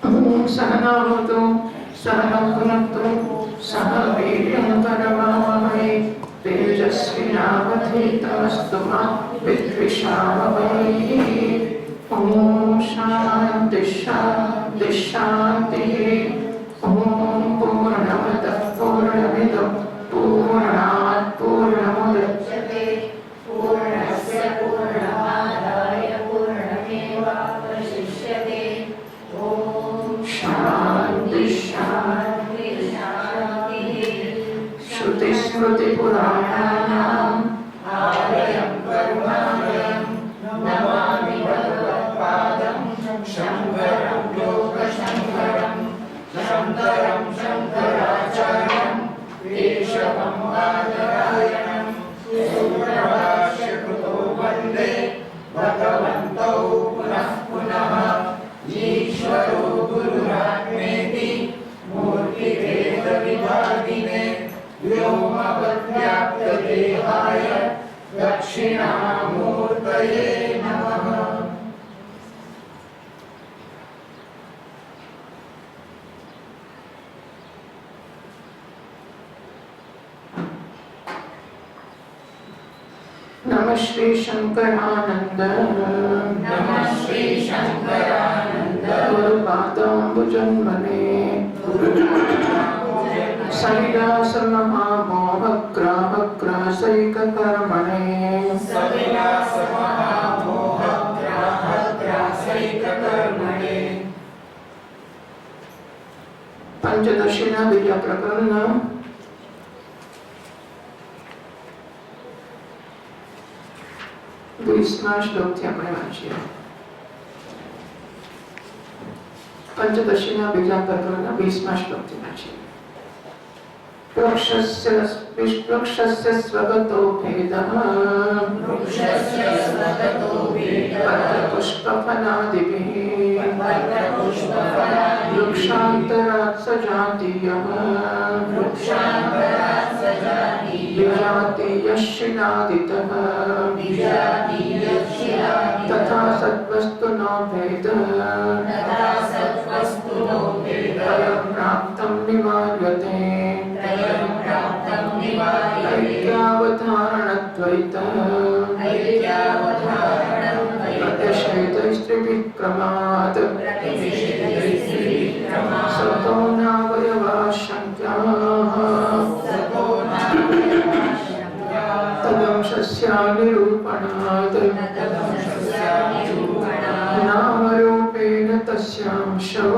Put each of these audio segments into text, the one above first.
सहना भवतु सहनौ भुनक्तु सह वीर्यं करवावहै तेजस्विनावधीतमस्तु मा विद्विषावहै। ॐ शान्ति शान्ति शान्तिः। ॐ पूर्णमदः पूर्णमिदं पूर्णात् पूर्णमुदच्यते पूर्णस्य पूर्णमादाय पूर्णमेवावशिष्यते। ॐ शान्ति शान्ति शान्तिः। श्रुतिस्मृतिपुराणानाम् आलयं करुणालयं नमामि भगवत्पादं शङ्करं लोकशङ्करं शङ्करं शङ्कराचार्यं केशवं बादरायणं सूत्रभाष्यकृतो वन्दे भगवन्तौ पुनः पुनः। ईश्वरो गुरुरात्मेति मूर्तिभेदविभागिने व्योमवद्व्याप्तदेहाय दक्षिणामूर्तये नमः। नमः श्री शंकरानंद नमः श्री शंकरानंद गुरुपादाम्बुजन्मने सविलास महामोहग्राहग्रासैककर्मणे सविलास महामोहग्राहग्रासैककर्मणे। पंचदशीना बीजा प्रकरण 20 શ્લોકથી આપણે વાંચીએ. પંચદશીના બીજા પ્રકરણના 20 શ્લોકથી વાંચીએ. વૃક્ષસ્ય સ્વગતો ભેદઃ પત્રપુષ્પફલાદિભિઃ વૃક્ષાંતરાत् સજાતીયઃ विजातीयश्चिनादितः तथा सद्वस्तुनो भेदः तयं प्राप्तं निवार्यते ऐक्यावधारणद्वैतः प्रतिषेधस्त्रिविक्रमात् सतो नावयवाशङ्क्याः तदंशस्यानिरूपणात् नामरूपेण तस्यांशो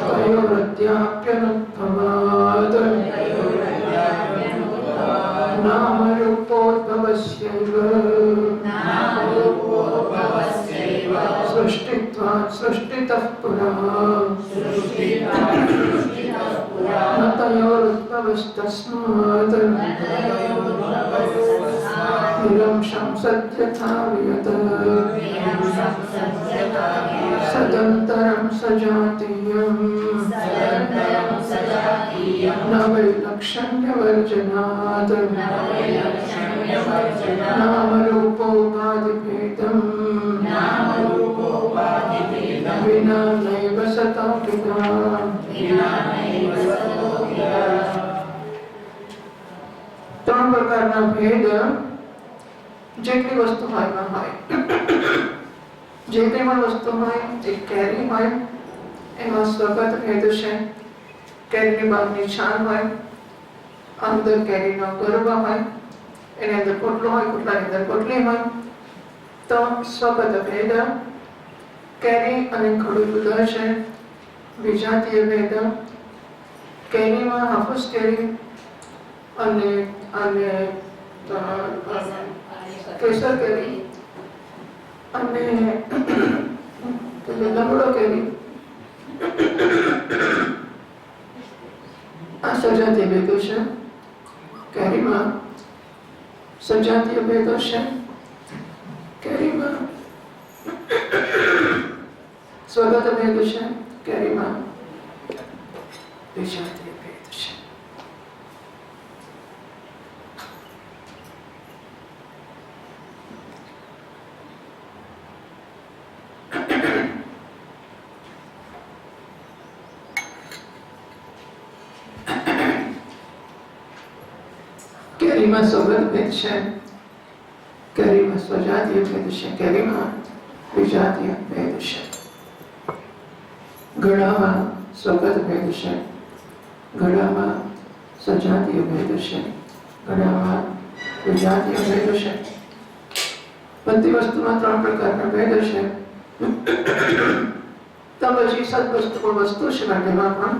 तयोरद्याप्यनुद्भवात् नामरूपोद्भवस्यैव सृष्टित्वात् सृष्टितः पुरः न तयोरुद्भवस्तस्मात् निरंशं सत्यथा वियत् सदन्तरं सजातीयं न वैलक्षण्यवर्जनात् नामरूपोपाधिभेदं विना नैव सतोऽपिता। ત્રણ પ્રકારના ભેદ જેટલી વસ્તુ હોય એમાં હોય. જે કંઈ પણ વસ્તુ હોય જે કેરી હોય એમાં સ્વગત ભેદ છે. કેરીની બહારની છાલ હોય, અંદર કેરીનો ગર્ભ હોય, એની અંદર પોટલો હોય, પોટલાની અંદર પોટલી હોય, તો સ્વગત ભેદ. કેરી અને ઘડું જુદા છે. વિજાતીય ભેદ. કેરીમાં હાફૂસ કેરી અને કેસર કેરી અને લંગડો કેરી આ સજાતીય ભેદો છે. કેરીમાં સજાતીય ભેદો છે. કેરીમાં સ્વગત ભેદ છે. કેરીમાં વિજાતીય ભેદ છે. કેરીમાં સ્વગત ભેદ છે, કેરીમાં સ્વજાતીય ભેદ છે, કેરીમાં વિજાતીય ભેદ છે. ઘડામાં સ્વગત ભેદ છે, ઘડામાં સજાતીય ભેદ છે, ઘડામાં વિજાતીય ભેદ છે. બધી વસ્તુમાં 3 પ્રકારના ભેદ છે. તો પછી સદવસ્તુ વસ્તુ છે માટેમાં પણ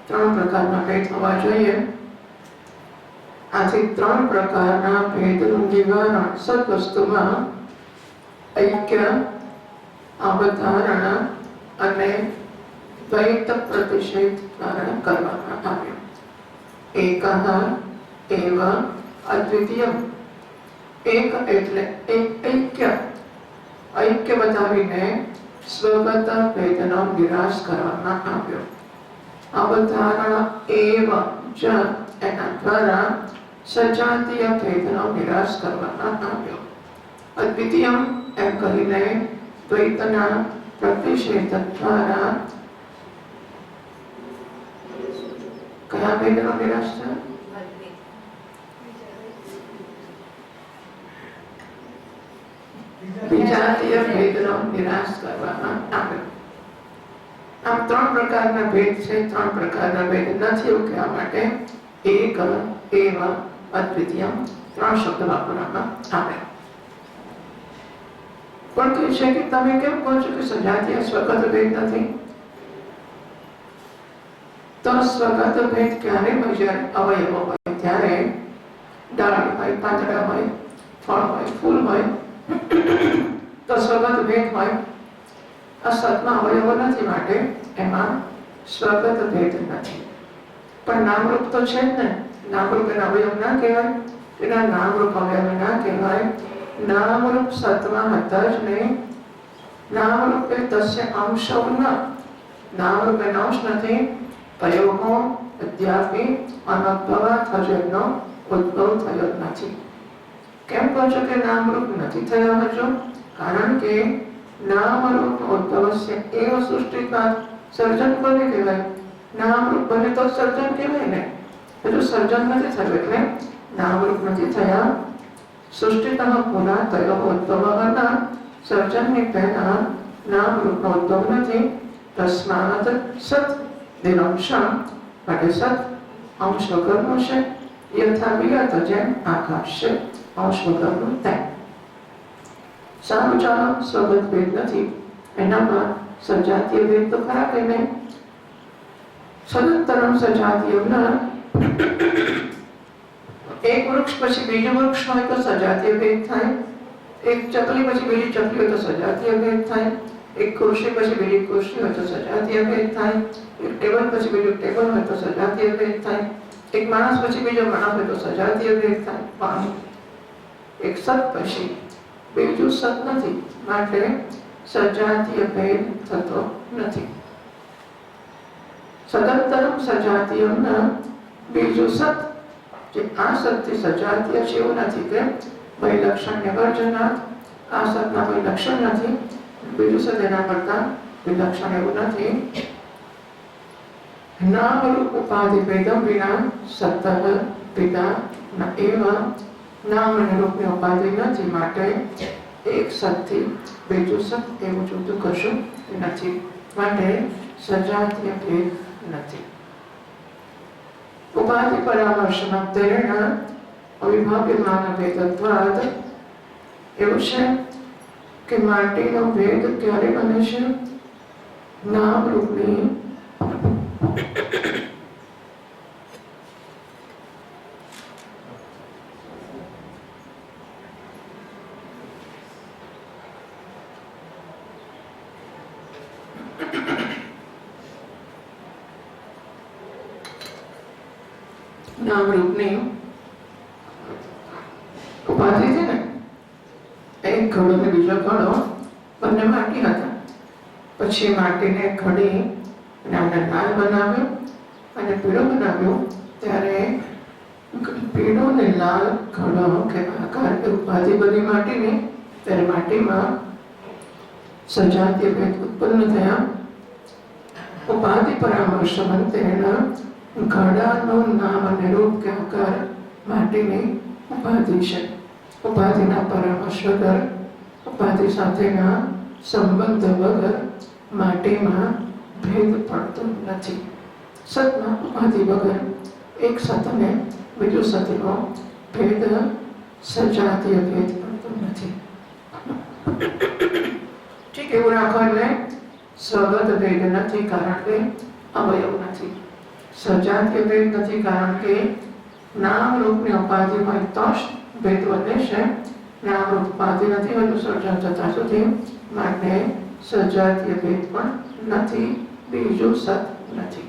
3 પ્રકારના ભેદ હોવા જોઈએ. આથી 3 પ્રકારના ભેદનું નિવારણ સદવસ્તુમાં ઐક્ય, અવધારણા અને દ્વૈત પ્રતિષેધ દ્વારા કરવામાં આવ્યું. એકઃ એવ અદ્વિતીયમ. એક એટલે ઐક્ય. ઐક્ય બતાવીને સ્વગત ભેદનો નિરાશ કરવામાં આવ્યો. અવધારણા એવ જ એના દ્વારા સજાતીય ભેદનો નિરાશ કરવામાં આવ્યો. અદ્વિતીયમ એમ કહીને દ્વૈતના પ્રતિષેધ દ્વારા કયા ભેદનો નિરાશ થયો? વિજાતીય ભેદનો નિરાશ કરવામાં આવ્યો. આમ 3 પ્રકારના ભેદ છે, 3 પ્રકારના ભેદ નથી એવું કહેવા માટે એક એવ અદ્વિતીયમ 3 શબ્દ વાપરવામાં આવે. પણ કહે છે કે તમે કેમ કહો છો કે સજાતીય સ્વગત ભેદ નથી? તો સ્વગત ભેદ ક્યારે હોય? જ્યારે અવયવો હોય ત્યારે. ડાળી હોય, પાંદડા હોય, ફળ હોય, ફૂલ હોય તો સ્વગત ભેદ હોય. અસતમાં અવયવો નથી માટે એમાં સ્વગત ભેદ નથી. પણ નામરૂપ તો છે જ ને. નામરૂપ એના અવયવ ના કહેવાય, એના નામરૂપ અવયવ ના કહેવાય. નામરૂપ સતમાં હતા જ નહીં. નામરૂપે તસ્ય અંશો ન. નામરૂપે અંશ નથી. પ્રયોગો અદ્યાપી અનભવ થયેલો ઉદ્ભવ થયો નથી. કેમ કહો છો કે નામરૂપ નથી થયા હજુ? કારણ કે નામરૂપ ઉદ્ભવસ્ય એવ સૃષ્ટિકાત. સર્જન કોને કહેવાય? નામરૂપ બને તો સર્જન કહેવાય ને. હજુ સર્જન નથી થયું એટલે નામરૂપ નથી થયા. સૃષ્ટિતઃ પુનઃ તયો ઉદ્ભવ હતા. સર્જનની પહેલા નામરૂપનો ઉદ્ભવ નથી. તસ્માત સત નિરંશમ માટે સત અંશ વગરનું છે. યથા વિગત જેમ આકાશ છે અંશ વગરનું તેમ. સારું ચાલો, સ્વગત ભેદ નથી એનામાં સજાતીય ભેદ તો ખરા કે નહીં? સદંતરમ સજાતીય. એક વૃક્ષ પછી બીજું વૃક્ષ હોય તો સજાતીય ભેદ થાય. એક ચકલી પછી બીજી ચકલી હોય તો સજાતીય ભેદ થાય. એક ખુરશી પછી બીજી ખુરશી હોય તો સજાતીય ભેદ થાય. એક ટેબલ પછી બીજું ટેબલ હોય તો સજાતીય ભેદ થાય. એક માણસ પછી બીજો માણસ હોય તો સજાતીય ભેદ થાય. પણ એક સત પછી બીજું સત નથી માટે સજાતીય ભેદ થતો નથી. સદંતરમ સજાતીય બીજું સત જે આ સતથી સજાતીય છે એવું નથી કે વૈલક્ષણ્ય વર્જનાથ. આ સતના કોઈ લક્ષણ નથી. બીજું સત એના કરતા વિલક્ષણ એવું નથી. નામરૂપ ઉપાધિ ભેદમ વિના સતઃ પિતા ન એવ. નામ અને રૂપની ઉપાધિ નથી માટે એક સતથી બીજું સત એવું જુદું કશું નથી માટે સજાતીય ભેદ નથી. ઉપાધિ પરામર્શ માત્રેણ અવિભાવ્યમાન ભેદત્વાદ. એવું છે કે માટીનો ભેદ ક્યારે બને છે? નામ રૂપની નામરૂપની ઉપાધિ છે ને. એક ઘડો ને બીજો ઘડો બંને માટી હતા. પછી માટીને ઘડી અને લાલ બનાવ્યો અને પીળો બનાવ્યો. ત્યારે પીળો ને લાલ ઘડો કે આકાર ઉપાધિ બની માટીની. ત્યારે માટીમાં સજાતીય ભેદ ઉત્પન્ન થયા. ઉપાધિ પરામર્શ મંત્રેણ ઘડાનું નામ અને રૂપ કે આકાર માટીની ઉપાધિ છે. ઉપાધિના પરામર્શ વગર, ઉપાધિ સાથેના સંબંધ વગર માટેમાં ભેદ પડતો નથી. સતમાં ઉપાધિ વગર એક સતને બીજું સતનો ભેદ સજાતીય ભેદ પડતો નથી. ઠીક એવું રાખો એટલે સ્વગત ભેદ નથી, કારણ કે અવયવ નથી. સજાતીય ભેદ નથી, કારણ કે નામ રૂપની ઉપાધિ હોય તો જ ભેદ વધે છે. નામ રૂપ ઉપાધિ નથી હોય તો સર્જન સુધી માટે સજાતીય ભેદ પણ નથી, બીજું સત નથી.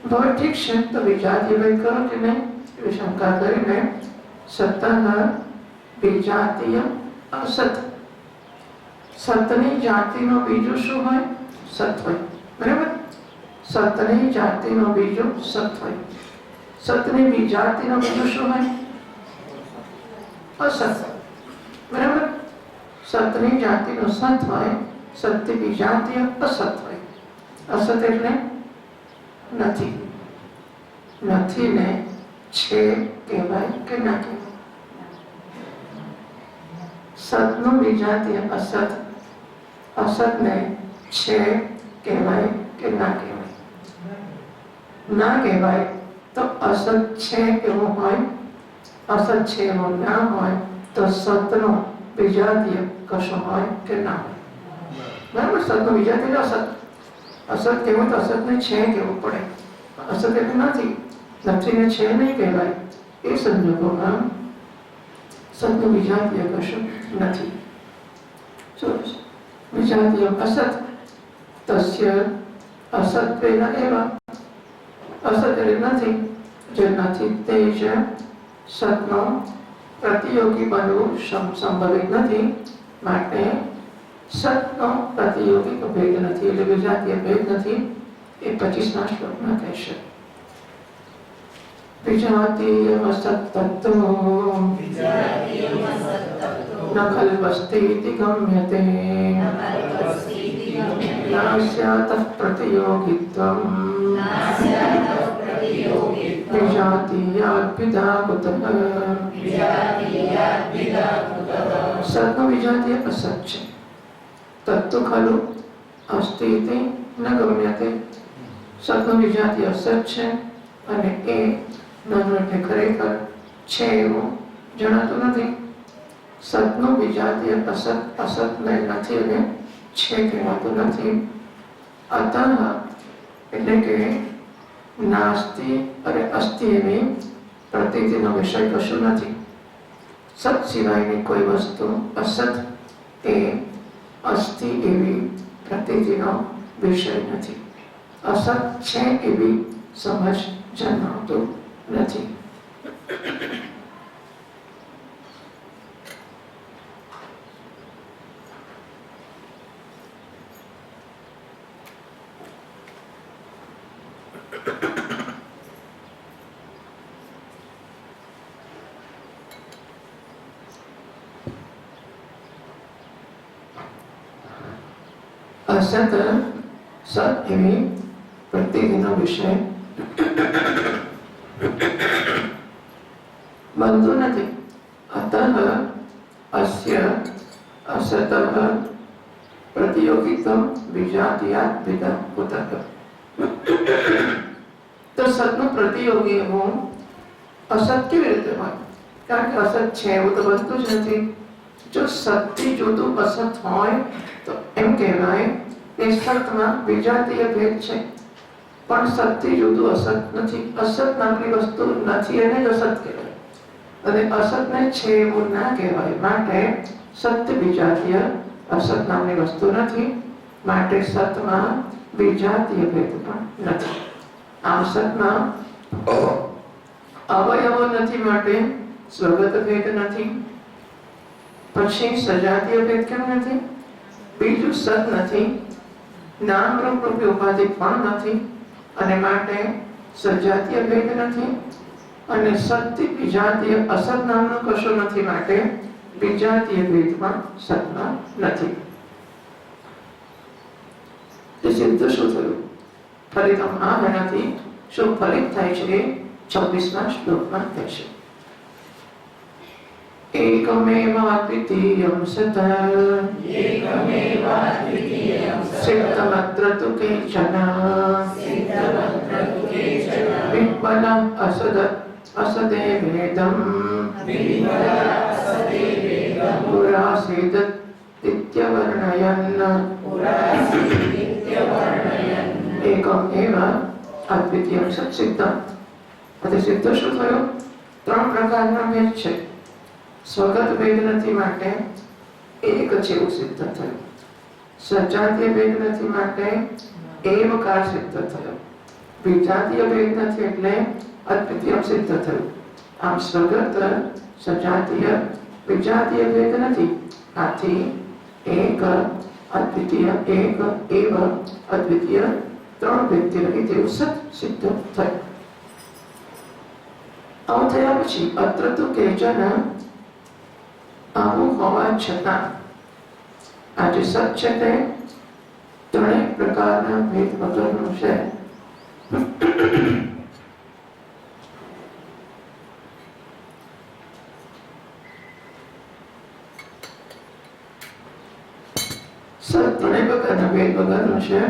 હવે ઠીક છે, તો વિજાતીય ભેદ કરો કે નહીં એવી શંકા કરીને સતઃ વિજાતીય અસત. સતની જાતિનો બીજું શું હોય? સત હોય. બરાબર? સતની જાતિનો બીજું સત હોય. સતની વિજાતિનો બીજું શું હોય? અસત. બરાબર? સતની જાતિનો સત હોય, સત્ય વિજાતીય અસત હોય. અસત એટલે નથી. નથી ને છે કહેવાય કે ના કહેવાય? સતનું વિજાતીય અસત, અસતને છે કહેવાય કે ના કહેવાય? ના કહેવાય તો અસત છે એવું હોય, અસત છે એવું ના હોય તો સતનો વિજાતીય કશો હોય કે ના હોય? બરાબર? સતનો વિજાતીય અસત. અસત કેવું તો અસતને છે કેવું પડે. અસત એટલે નથી, નથીને છે નહીં કહેવાય. એ સંજોગોમાં સતનું વિજાતીય કશું નથી. વિજાતીય અસત તસ્ય અસત્વેન એવ. અસત એટલે નથી, જે નથી તે જ સતનો પ્રતિયોગી બનવું સંભવિત નથી, માટે સતનો પ્રતિયોગી ભેદ નથી, એટલે વિજાતીય ભેદ નથી. એ 25મા શ્લોકમાં કહેશે. વિજાતીયમ અસત્તત્તો ન ખલ્વસ્તીતિ ગમ્યતે નાસ્યાતઃ પ્રતિયોગિત્વં વિજાતીયાદ્વિધા કુતઃ. સતનો વિજાતીય અસત છે. તત્તુ ખલુ અસ્તિ ઇતિ ન ગમ્યતે. સતનો વિજાતીય અસત છે અને એ નાનું એટલે ખરેખર છે એવું જણાતું નથી. સતનું વિજાતીય અસત અસતને નથી અને છે કહેવાતું નથી. અતઃ એટલે કે નાસ્તિ અને અસ્તિ એની પ્રતીતિનો વિષય કશું નથી. સત સિવાયની કોઈ વસ્તુ અસત એ અસ્તિ એવી પ્રતીતિનો વિષય નથી. અસત છે એવી સમજ જન્માવતું નથી. અસત સત એવી પ્રતીતિનો વિષય બનતું નથી. અતઃ અસ્ય અસતઃ પ્રતિયોગિત્વં વિજાતીયાદ્વિધા કુતઃ. તો સતનું પ્રતિયોગી એવું અસત કેવી રીતે હોય? કારણ કે અસત છે એવું તો બનતું જ નથી. જો સતથી જુદું અસત હોય તો એમ કહેવાય કે સતમાં વિજાતીય ભેદ છે, પણ સતથી જુદું અસત નથી. અસત નામની વસ્તુ નથી એને જ અસત કહેવાય, અને અસતને છે એવું ના કહેવાય. માટે સત્ય વિજાતીય અસત નામની વસ્તુ નથી, માટે સતમાં વિજાતીય ભેદ પણ નથી. આમ સતમાં અવયવો નથી, માટે સ્વગત ભેદ નથી. પછી સજાતીય ભેદ કેમ નથી? બીજું સત નથી, નામ રૂપ રૂપી ઉપાધિ પણ નથી, અને માટે સજાતીય ભેદ નથી. અને સત્ય વિજાતીય અસત નામનો કશો નથી, માટે વિજાતીય ભેદ પણ સતમાં નથી. તે સિદ્ધ શું થયું? ફલિતમ આ એનાથી શું ફલિત થાય છે? 26મા શ્લોકમાં કહેશે. एकमेवाद्वितीयं सत् सिद्धमत्र तु केचन विह्वलम् असदेवेदम् पुरासीदित्यवर्णयन् एकमेव अद्वितीयं सत् सिद्धम् अति सिद्ध શું થયું? ત્રણ પ્રકારના ભેદ છે. સ્વગત ભેદ નથી માટે એક જ એવું સિદ્ધ થયું. સજાતીય ભેદ નથી માટે એવકાર સિદ્ધ થયો. વિજાતીય ભેદ નથી એટલે અદ્વિતીય સિદ્ધ થયું. આમ સ્વગત સજાતીય વિજાતીય ભેદ નથી. આથી એક અદ્વિતીય એક એવ અદ્વિતીય ત્રણ ભેદથી રહી તેવું સત સિદ્ધ થયું. આવું થયા પછી અત્ર તો કેચન આવું હોવા છતાં આ જે સત છે તે ત્રણેય પ્રકારના ભેદ વગરનું છે. સત ત્રણેય પ્રકારના ભેદ વગરનું છે.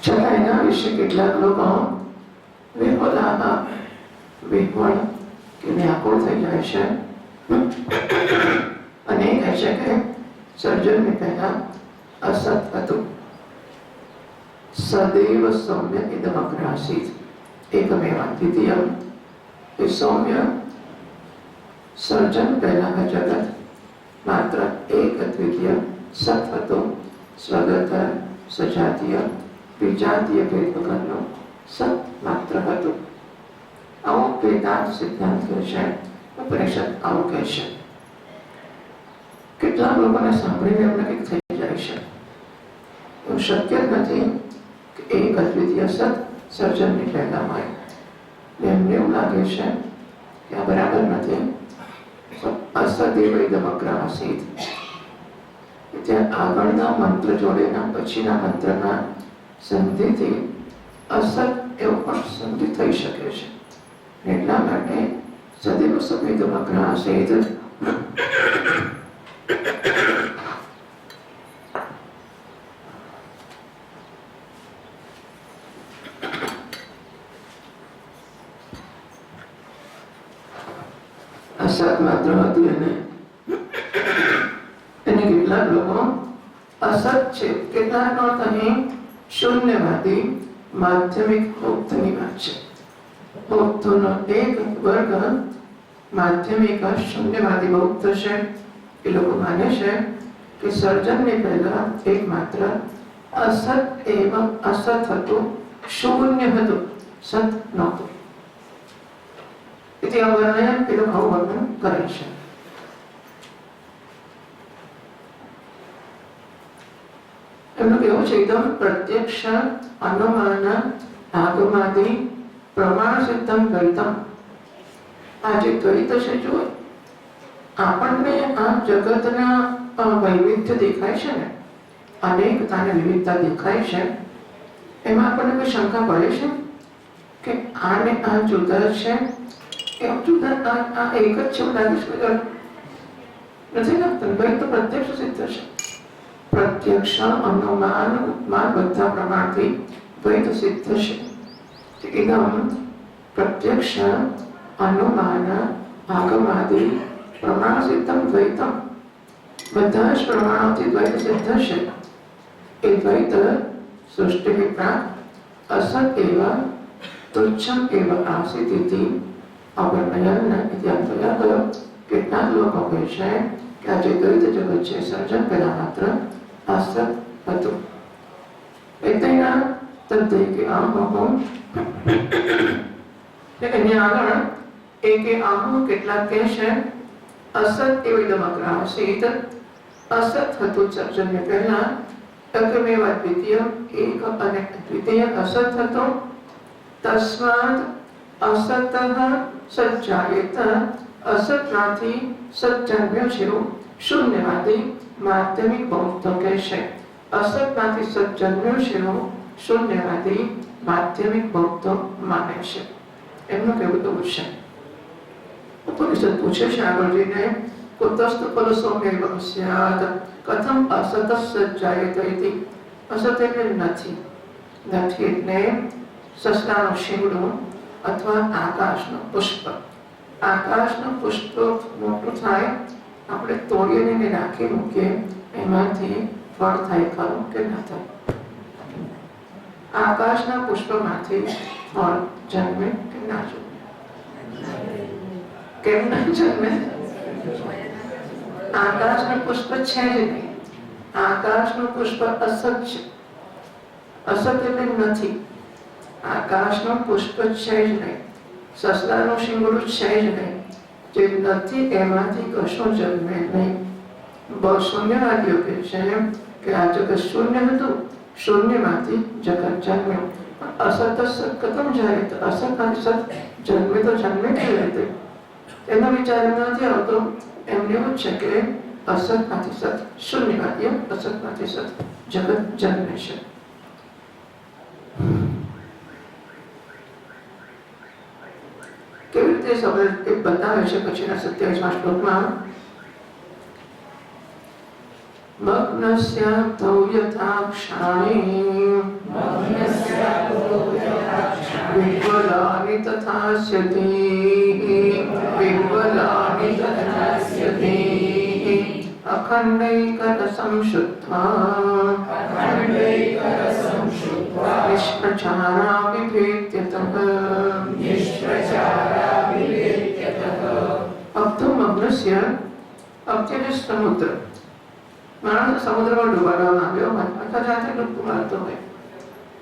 છતાં એના વિશે કેટલાક લોકો વિહ્વળ કે વ્યાકુળ થઈ જાય છે અને કહે છે કે સર્જનની પહેલા અસત હતું. સદૈવ સૌમ્ય ઇદમગ્રાસીત એકમેવાદ્વિતીયમ. એ સૌમ્ય સર્જન પહેલા જગત માત્ર એક અદ્વિતીય સત હતો. સ્વગત સજાતીય વિજાતીય ભેદ વગરનો સત માત્ર હતું. આવો વેદાંત સિદ્ધાંત છે. ઉપનિષદ આવું કહે છે. કેટલાક લોકોને સાંભળીને એમને કંઈક થઈ જાય છે. એવું શક્ય નથી કે એક અદ્વિતીય સત સર્જનની પહેલા હોય. એમને એવું લાગે છે કે આ બરાબર નથી. અસદેવ ઇદમગ્રાસીત. ત્યાં આગળના મંત્ર જોડેના પછીના મંત્રના સંધિથી અસત એવું પણ સંધિ થઈ શકે છે. એટલા માટે સદૈવ સમિદમગ્રાસીત અસત માત્ર હતું એને કેટલાક લોકો અસત છે. કેટલાક અર્થ અહીં શૂન્યવાદી માધ્યમિક બૌદ્ધની વાત છે. બૌદ્ધનો એક વર્ગ માધ્યમિક શૂન્યવાદી બૌદ્ધ છે. એ લોકો માને છે કે સર્જનની પહેલા એક માત્ર અસત એવં અસત હતું, શૂન્ય હતું, સત નહોતું. તેથી આ વર્ણન એ લોકો આવું વર્ણન કરે છે. એમનું કેવું છે એકદમ પ્રત્યક્ષ અનુમાન આગમાદી પ્રમાણ સિદ્ધમ દ્વૈતમ. આ જે દ્વૈત છે જો આપણને આ જગતના વૈવિધ્ય દેખાય છે ને, અનેકતાને વિવિધતા દેખાય છે, એમાં આપણને કોઈ શંકા પડે છે કે આને આ જુદા છે, એમ જુદા આ એક જ છે એવું લાગે છે? નથી લાગતું. દ્વૈત પ્રત્યક્ષ સિદ્ધ છે. પ્રત્યક્ષ અનુમાન ઉપમાન બધા પ્રમાણથી દ્વૈત સિદ્ધ છે. એકદમ પ્રત્યક્ષ અનુમાન આગમાદી પ્રમાણ સિદ્ધમ દ્વૈતમ. બધા જ પ્રમાણોથી દ્વૈત સિદ્ધ છે. એ દ્વૈત સૃષ્ટિ વિપ્રાક અસત એવા તુચ્છમ એવા આસિતિથી અવર્ણયન ઇત્યાદયો. કેટલાક લોકો કહે છે કે આ જે દ્વૈત જગત છે સર્જન પહેલા માત્ર અસત હતું. એતેના તદ્દે કે આમ એની આગળ એકે આમ કેટલાક કહે છે અસત એવી દમગ્રાસીત. અસત હતું સર્જનને પહેલા. એકમેવ અદ્વિતીય એક અને દ્વિતીય અસત હતો. તસ્માદ અસતઃ સજ્જાયેત. અસતમાંથી સત જન્મ્યો છે એવું શૂન્યવાદી માધ્યમિક બૌદ્ધ કહે છે. અસતમાંથી સત જન્મ્યો છે એવું શૂન્યવાદી માધ્યમિક બૌદ્ધ માને છે. એમનું કહેવું તો છે ઉપનિષદ પૂછે છે આગળજીને કુતસ્ત ફલ સૌમ્ય સ્યાદ કથમ અસત સજ્જાયતે ઇતિ. અસત એટલે નથી. નથી એટલે સસલાનું શિંગડું અથવા આકાશનું પુષ્પ. આકાશનું પુષ્પ મોટું થાય, આપણે તોડીને એને રાખી મૂકીએ, એમાંથી ફળ થાય ખરું કે ના થાય? આકાશના પુષ્પમાંથી ફળ જન્મે કે ના જન્મે? કેમ ના જન્મે? આકાશનું પુષ્પ છે જ નહીં. આકાશનું પુષ્પ અસત છે. અસત એટલે નથી. આકાશનું પુષ્પ છે જ નહીં. સસલાનું શિંગડું છે જ નહીં. જે નથી એમાંથી કશું જન્મે નહીં. બહુ શૂન્યવાદીઓ કહે છે કે આ જગત શૂન્ય હતું, શૂન્યમાંથી જગત જન્મ્યું. અસત સત કથમ જાય? તો અસતમાંથી સત જન્મે તો જન્મે કેવી રીતે? એનો વિચાર નથી આવતો. એમને એવું છે કે અસતમાંથી સત, શૂન્યવાદીઓ અસતમાંથી સત જગત જન્મે છે. કેવી રીતે સમજ એ બતાવે છે પછીના 27મા શ્લોકમાં. મગ્નસ્યાપ્તૌ યથા ક્ષાણી વિહ્વલાનિ તથાસ્યતિ વિહ્વલાનિ તથાસ્યતિ અખંડૈકરસં શુદ્ધ્વા નિષ્પ્રચારા વિભેત્યતઃ. અબ્ધો મગ્નસ્ય, અબ્ધ એટલે સમુદ્ર. માણસ સમુદ્રમાં ડૂબાડવામાં આવ્યો હોય અથવા જાતે ડૂબકી મારતો હોય,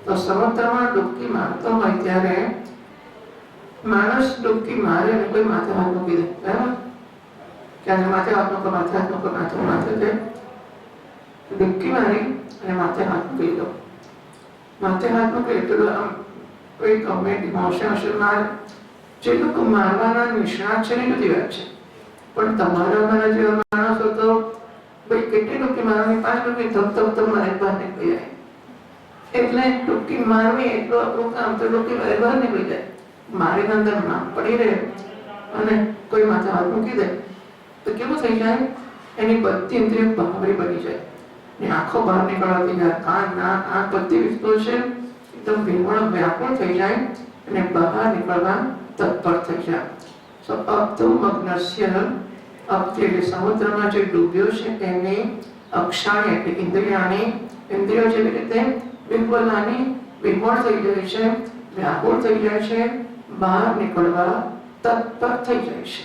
તો સમુદ્રમાં ડૂબકી મારતો હોય ત્યારે માણસ ડૂબકી મારે અને કોઈ માથે હાથ મૂકી દે, બરાબર? ક્યારે માથે હાથ મૂકો, માથે હાથ મૂકો, માથે દે. ડૂબકી મારી અને માથે હાથ મૂકી દો. માથે હાથ મૂકે એટલે આમ કોઈ ગમે હોશે મારે. જે લોકો મારવાના નિષ્ણાત છે એની બધી વાત છે, પણ તમારા મારા જેવા માણસો તો ભાઈ કેટલી ડૂબકી મારવાની, 5 ડૂબકી ધબ મારે બહાર નીકળી જાય. એટલે ડૂબકી મારવી એટલું આપણું કામ, તો ડૂબકી મારે બહાર નીકળી જાય. મારી અંદર ના પડી રહે અને કોઈ માથે હાથ મૂકી દે તો કેવું થઈ જાય? એની બધી ઇન્દ્રિયો બહાવરી બની જાય ને આંખો બહાર નીકળવાથી જાય, કાન, નાક, આંખ બધી વસ્તુઓ છે એકદમ વિમળ વ્યાકુળ થઈ જાય અને બહાર નીકળવા તત્પર થઈ જાય. સો અબ્ધો મગ્નસ્ય, અબ્ધ એટલે સમુદ્રમાં જે ડૂબ્યો છે તેની અક્ષાણી એટલે ઇન્દ્રિયાણી, ઇન્દ્રિયો જેવી રીતે વિહ્વલાની વિમળ થઈ જાય છે, વ્યાકુળ થઈ જાય છે, બહાર નીકળવા તત્પર થઈ જાય છે.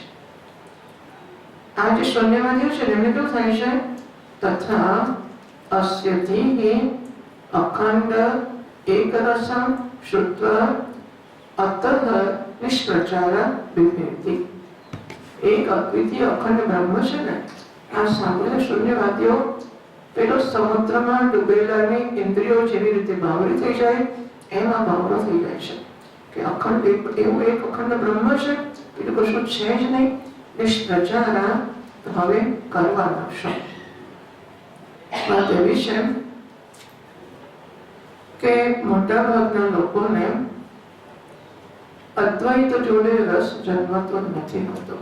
આ જે શૂન્યવાદીઓ છે એમને કેવું થાય છે? તથા અસ્યધિ અખંડ એકરસમ શુદ્ધ્વા અતઃ નિષ્પ્રચાર વિભેતિ. એક અદ્વિતીય અખંડ બ્રહ્મ છે ને, આ સાંભળે શૂન્યવાદીઓ પેલો સમુદ્રમાં ડૂબેલાની ઇન્દ્રિયો જેવી રીતે બાવરી થઈ જાય એમાં બાવરો થઈ જાય છે કે અખંડ એવું એક અખંડ બ્રહ્મ છે, પેલું કશું છે જ નહીં. નિષ્પ્રચારા હવે કરવાનો શું? વાત એવી છે કે મોટા ભાગના લોકોને અદ્વૈત જોડે રસ જન્મતો નથી હોતો.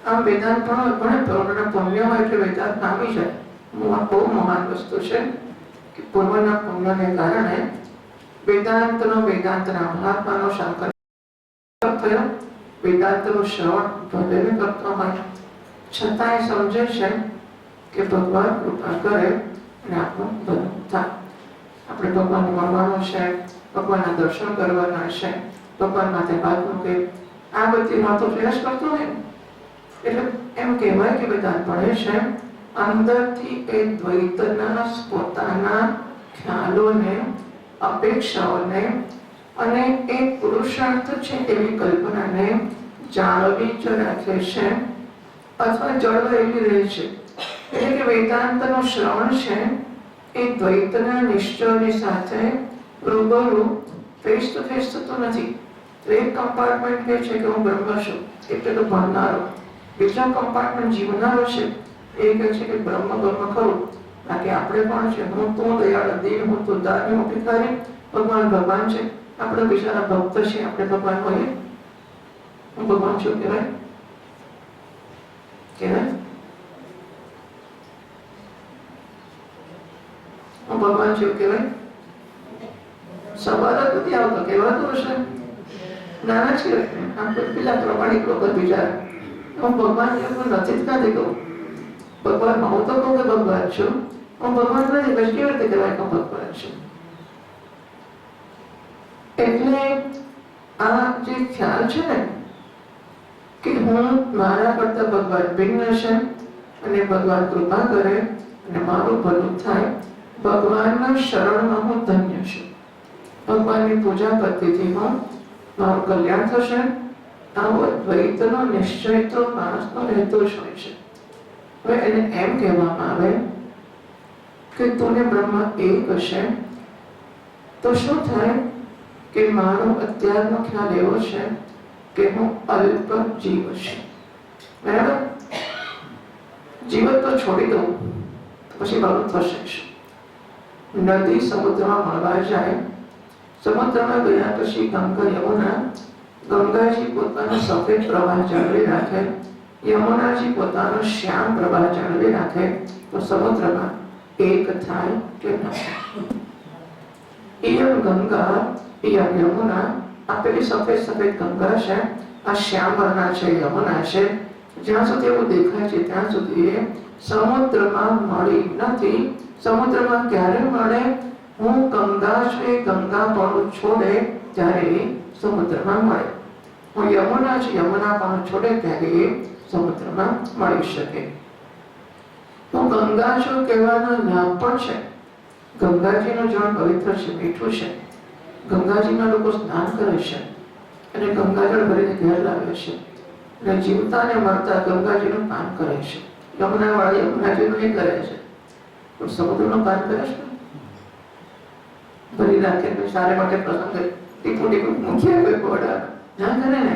આમ વેદાંત પણ પુણ્ય હોય એટલે વેદાંત નામી જાય. બહુ મહાન વસ્તુ છે કે પૂર્વના પુણ્યને કારણે વેદાંતના મહાત્માનો સંકલ્પ થયો. વેદાંતનું શ્રવણ ભલે કરતો હોય છતાંય સમજે છે કે ભગવાન કૃપા કરે અને આપણું ભલું થાય. આપણે ભગવાનને મળવાનું છે, ભગવાનના દર્શન કરવાના છે, ભગવાન માટે વાત મૂકે, આ બધી વાતો પ્રયાસ કરતો હોય એટલે એમ કહેવાય કે વેદાંત ભણે છે. અંદરથી એ દ્વૈતના પોતાના ખ્યાલોને, અપેક્ષાઓને અને એ પુરુષાર્થ છે એવી કલ્પનાને જાળવી જ રાખે છે અથવા જળવાયેલી રહે છે. એટલે કે વેદાંતનું શ્રવણ છે એ દ્વૈતના નિશ્ચયની સાથે રૂબરૂ ફેસ ટુ ફેસ થતું નથી. તો એક કમ્પાર્ટમેન્ટ કહે છે કે હું બ્રહ્મ છું એટલે તો ભણનારો, બીજો કમ્પાર્ટમેન્ટ જીવનારો છે એ કહે છે કે બ્રહ્મ ખરું, બાકી આપણે પણ છે, હું તો દયાળ દેવ, હું તો દાની, હું ભિખારી, ભગવાન છે, આપણે બિચારા ભક્ત છે, આપણે ભગવાન હોઈએ. હું ભગવાન છું કહેવાય? કહેવાય? હું ભગવાન છું કહેવાય? સવાલ જ નથી આવતો, કહેવાતું હશે. નાના જ કહેવાય. આમ પેલા પ્રમાણિક લોકો વિચારે હું ભગવાન નથી જ નથી કહું. ભગવાન હું તો કહું કે ભગવાન છું, હું ભગવાન નથી, પછી કેવી રીતે કહેવાય કે હું ભગવાન છું? એટલે આ જે ખ્યાલ છે ને કે હું મારા કરતા ભગવાન ભિન્ન છે અને ભગવાન કૃપા કરે અને મારું ભલું થાય, ભગવાનના શરણમાં હું ધન્ય છું, ભગવાનની પૂજા કરતીથી હું મારું કલ્યાણ થશે, આવો દ્વૈતનો નિશ્ચય તો માણસનો રહેતો જ હોય છે. હવે એને એમ કહેવામાં આવે કે તું ને બ્રહ્મ એક હશે, તો શું થાય કે મારો અત્યારનો ખ્યાલ એવો છે કે હું અલ્પ જીવ છું. બરાબર? જીવન તો છોડી દઉં પછી મારું થશે શું? નદી સમુદ્રમાં મળવા જાય, સમુદ્રમાં ગયા પછી ગંગા યમુના, ગંગાજી પોતાનો સફેદ પ્રવાહ જાળવી રાખે, યમુનાજી પોતાનો શ્યામ પ્રવાહ જાળવી રાખે, તો સમુદ્રમાં એક થાય કે ન થાય? ઈયમ ગંગા ઈયમ યમુના, આ પેલી સફેદ સફેદ ગંગા છે, આ શ્યામ વર્ણના છે યમુના છે. જ્યાં સુધી એવું દેખાય છે ત્યાં સુધી સમુદ્રમાં મળી નથી. સમુદ્રમાં ક્યારે મળે? હું ગંગા છું એ ગંગા પણ છોડે ત્યારે સમુદ્રમાં મળે. હું યમુના છું યમુના પણ છોડે ત્યારે સમુદ્રમાં મળી શકે. હું ગંગા છું કહેવાનો લાભ પણ છે. ગંગાજીનું જળ પવિત્ર છે, મીઠું છે. ગંગાજીમાં લોકો સ્નાન કરે છે અને ગંગાજળ ભરીને ઘેર લાવે છે અને જીવતા ને મરતા ગંગાજીનું પાન કરે છે. યમુના વાળા યમુનાજીનું એ કરે છે, પણ સમુદ્રનું પાન કરે છે? ભરી રાખે સારે માટે પ્રસંગ ટીપું ટીપું મૂકીએ કોઈ પોડા ના કરે ને.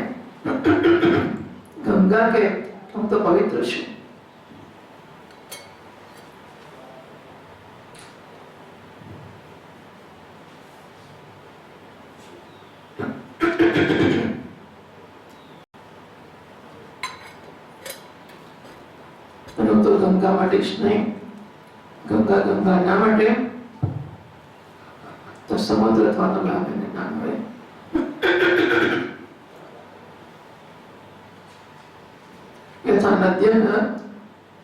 ગંગા કે હું તો પવિત્ર છું. તો ગંગા માટે જ નહીં, ગંગા ગંગા ના માટે તો સમુદ્ર થવાનો લાભ એને ના મળે. યથા નદ્યઃ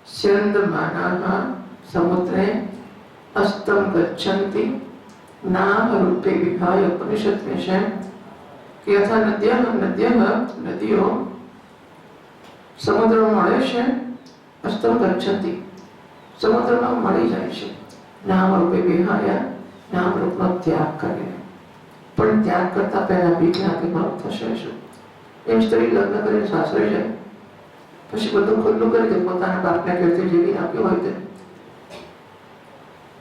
સ્યંદમાનાઃ સમુદ્રે અસ્તમ ગચ્છન્તિ નામ રૂપે વિભાય ઉપનિષદ में છે કે યથા નદીઓ સમુદ્રમાં મળે છે, અસ્તમ ગચ્છન્તિ સમુદ્રમાં મળી જાય છે, નામ રૂપે વિહાય નામ રૂપનો ત્યાગ કરે. પણ ત્યાગ કરતા પહેલા બીક લાગે મારું થશે શું? એમ સ્ત્રી લગ્ન કરીને સાસરે જાય પછી બધું ખુલ્લું કરી દે, પોતાના બાપને ઘેરથી જેવી આપ્યું હોય તે,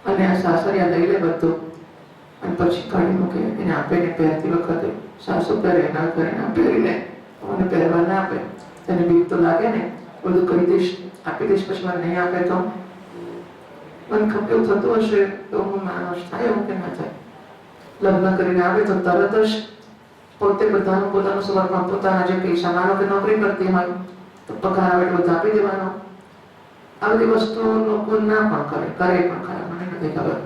અને આ સાસરિયા લઈ લે બધું અને પછી કાઢી મૂકે. એને આપે ને પહેરતી વખતે સાસુ પહેરે ના કરે ના પહેરીને મને પહેરવા ના આપે, તેને બીક તો લાગે ને. બધું કહી દઈશ, આપી દઈશ, પછી મને નહીં આપે તો મને ખબર થતું હશે તો હું માણસ થાય એવું કે ના થાય? લગ્ન કરીને આવે તો તરત જ પોતે બધાનું પોતાનું સમર્પણ, પોતાના જે પૈસા માનો કે નોકરી કરતી હોય તો પગાર આવે બધું આપી દેવાનો. આ બધી વસ્તુ લોકો ના પણ કરે પણ ખરા, મને નથી ખબર.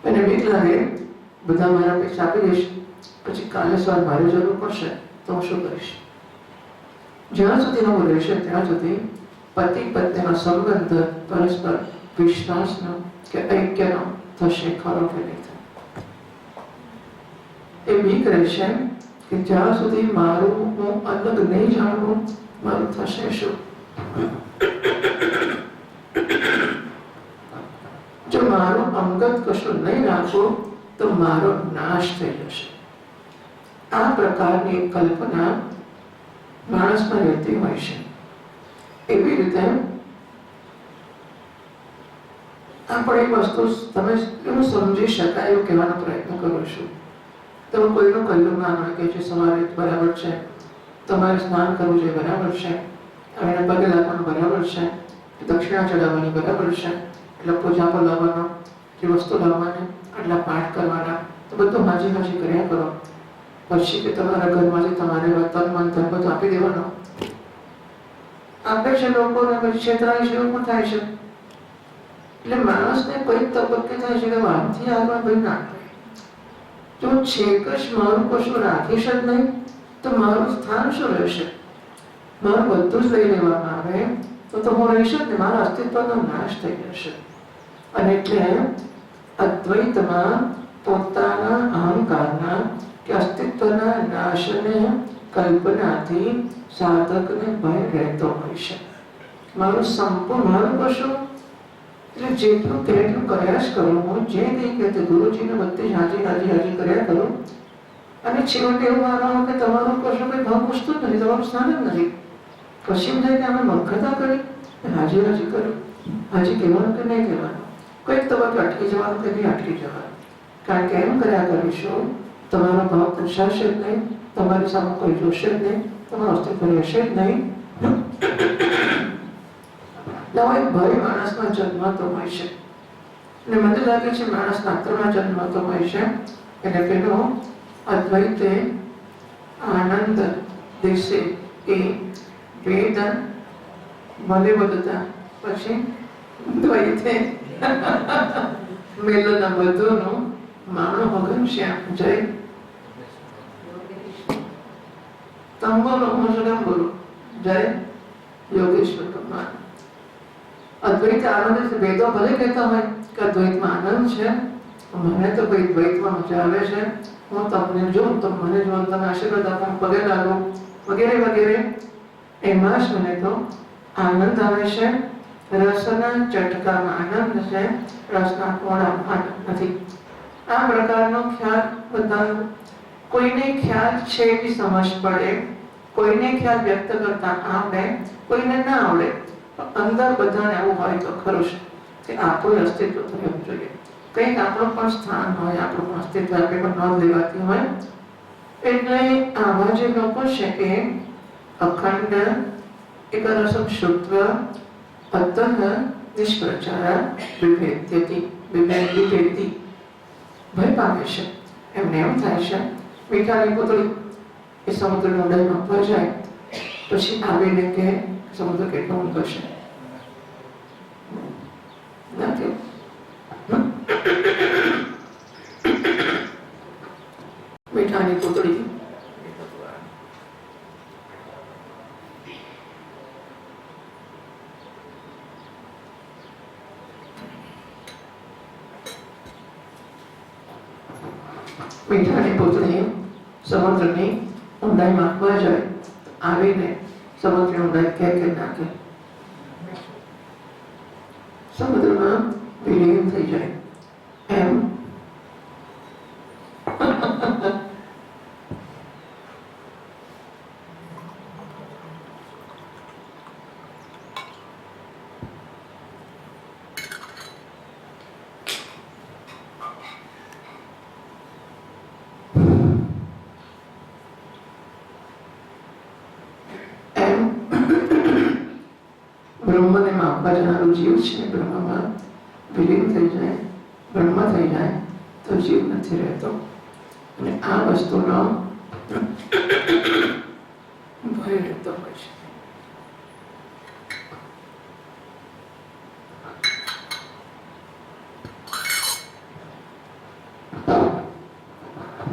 એને બીક લાગે બધા મારા પૈસા આપી દઈશ પછી કાલે સવાર મારે જરૂર પડશે તો હું શું કરીશ? જ્યાં સુધી નવું રહેશે ત્યાં સુધી પતિ પત્નીનો સંબંધ પરસ્પર વિશ્વાસનો કે ઐક્યનો થશે ખરો કે નહીં થાય? એ બીક રહેશે કે જ્યાં સુધી મારું હું અલગ નહીં જાણવું મારું થશે શું? જો મારું અંગત કશું નહીં રાખવું તો મારો નાશ થઈ જશે. આ પ્રકારની કલ્પના માણસમાં રહેતી હોય છે. એવી રીતે આપણે એક વસ્તુ તમે એવું સમજી શકાય એવું કહેવાનો પ્રયત્ન કરું છું. તમે કોઈનું કલ્લું ના હોય કે જે સવારે બરાબર છે, તમારે સ્નાન કરવું જોઈએ બરાબર છે, એને પગે લાગવાનું બરાબર છે, દક્ષિણા ચડાવવાની બરાબર છે, એટલે પૂજા પર લાવવાનો, જે વસ્તુ લાવવાની, આટલા પાઠ કરવાના, તો બધું હાજી કર્યા કરો. પછી કે તમારા ઘરમાંથી તમારે તન મન ધન બધું આપી દેવાનું આપે છે લોકોને, પછી છેતરાય છે, એવું પણ થાય છે. એટલે માણસને કોઈ તબક્કે થાય છે કે વાંથી આગળ ભાઈ ના જો છેક જ મારું કશું રાખીશ જ નહીં તો મારું સ્થાન શું રહેશે? મારું બધું જ લઈ લેવામાં આવે તો હું રહીશ જ ને, મારા અસ્તિત્વનો નાશ થઈ જશે. અને એટલે અદ્વૈતમાં પોતાના અહંકારના કે અસ્તિત્વના નાશને કલ્પનાથી સાધકને ભય રહેતો હોય છે. મારું સંપૂર્ણ મારું કશું એટલે જેટલું તેટલું કર્યા જ કરું. હું જે કંઈ કહેતો ગુરુજીને બધી હાજી હાજી હાજી કર્યા કરું અને છેવટે એવું માનવાનું કે તમારું કશું કંઈ ભાવ પૂછતું જ નથી, તમારું સ્થાન જ નથી. પછી એમ થાય કે અમે મગતા કરી હાજી હાજી કર્યું, હાજી કહેવાનું કે નહીં કહેવાનું, કોઈક તબક્કે અટકી જવાનું કે નહીં અટકી જવાનું. કારણ કે એમ કર્યા કરીશું તમારો ભાવ પૂછાશે જ નહીં, તમારી સામે કોઈ જોશે જ નહીં, તમારું અસ્તિત્વ રહેશે જ નહીં. નવો એક ભય માણસમાં જન્મતો હોય છે અને મને લાગે છે માણસ માત્રમાં જન્મતો હોય છે. એટલે પેલો અદ્વૈતે આનંદ દેશે એ વેદ ભલે બધતા, પછી દ્વૈતે મેલન બધુંનું માણો મગન શ્યામ. જય તમે બોલો, હું શું કામ બોલું? જય યોગેશ્વર ભગવાન. અદ્વૈત આનંદ વેદો ભલે કહેતા હોય કે અદ્વૈતમાં આનંદ છે, મને તો ભાઈ દ્વૈતમાં મજા આવે છે, હું તમને જોઉં તો મને જોઉં, તમે આશીર્વાદ આપો, પગે લાગો વગેરે વગેરે, એમાં જ મને તો આનંદ આવે છે. રસના ચટકામાં આનંદ છે, રસના કોણામાં આનંદ નથી. આ પ્રકારનો ખ્યાલ બધા કોઈને ખ્યાલ છે કે સમજ પડે, કોઈને ખ્યાલ વ્યક્ત કરતા આવડે, કોઈને ના આવડે, અંદર બધાને એવું હોય તો ખરું છે કે આપણું અસ્તિત્વ તો રહેવું જોઈએ, કંઈક આપણું પણ સ્થાન હોય, આપણું પણ અસ્તિત્વ આપણે પણ નોંધ લેવાતી હોય. એટલે આવા જે લોકો છે એ અખંડ એકરસમ શુદ્ધ અતઃ નિષ્પ્રચાર વિભેદી ભય પામે છે. એમને એમ થાય છે મીઠાની પૂતળી એ સમુદ્રની ઊંડાઈમાં ઉપર જાય પછી આવીને કે સમુદ્ર કેટલો ઊંડો છે, નથી મીઠાની પૂતળી મીઠાની પૂતળી સમુદ્રની ઊંડાઈમાં આપવા જાય આવીને સમુદ્રની ઊંડાઈ કે નાખે સમુદ્રમાં વિલીન થઈ જાય. એમ બ્રહ્મને માપવા જનારું જીવ છે, બ્રહ્મમાં વિલીન થઈ જાય, બ્રહ્મ થઈ જાય તો જીવ નથી રહેતો. અને આ વસ્તુનો ભય રહેતો હોય છે.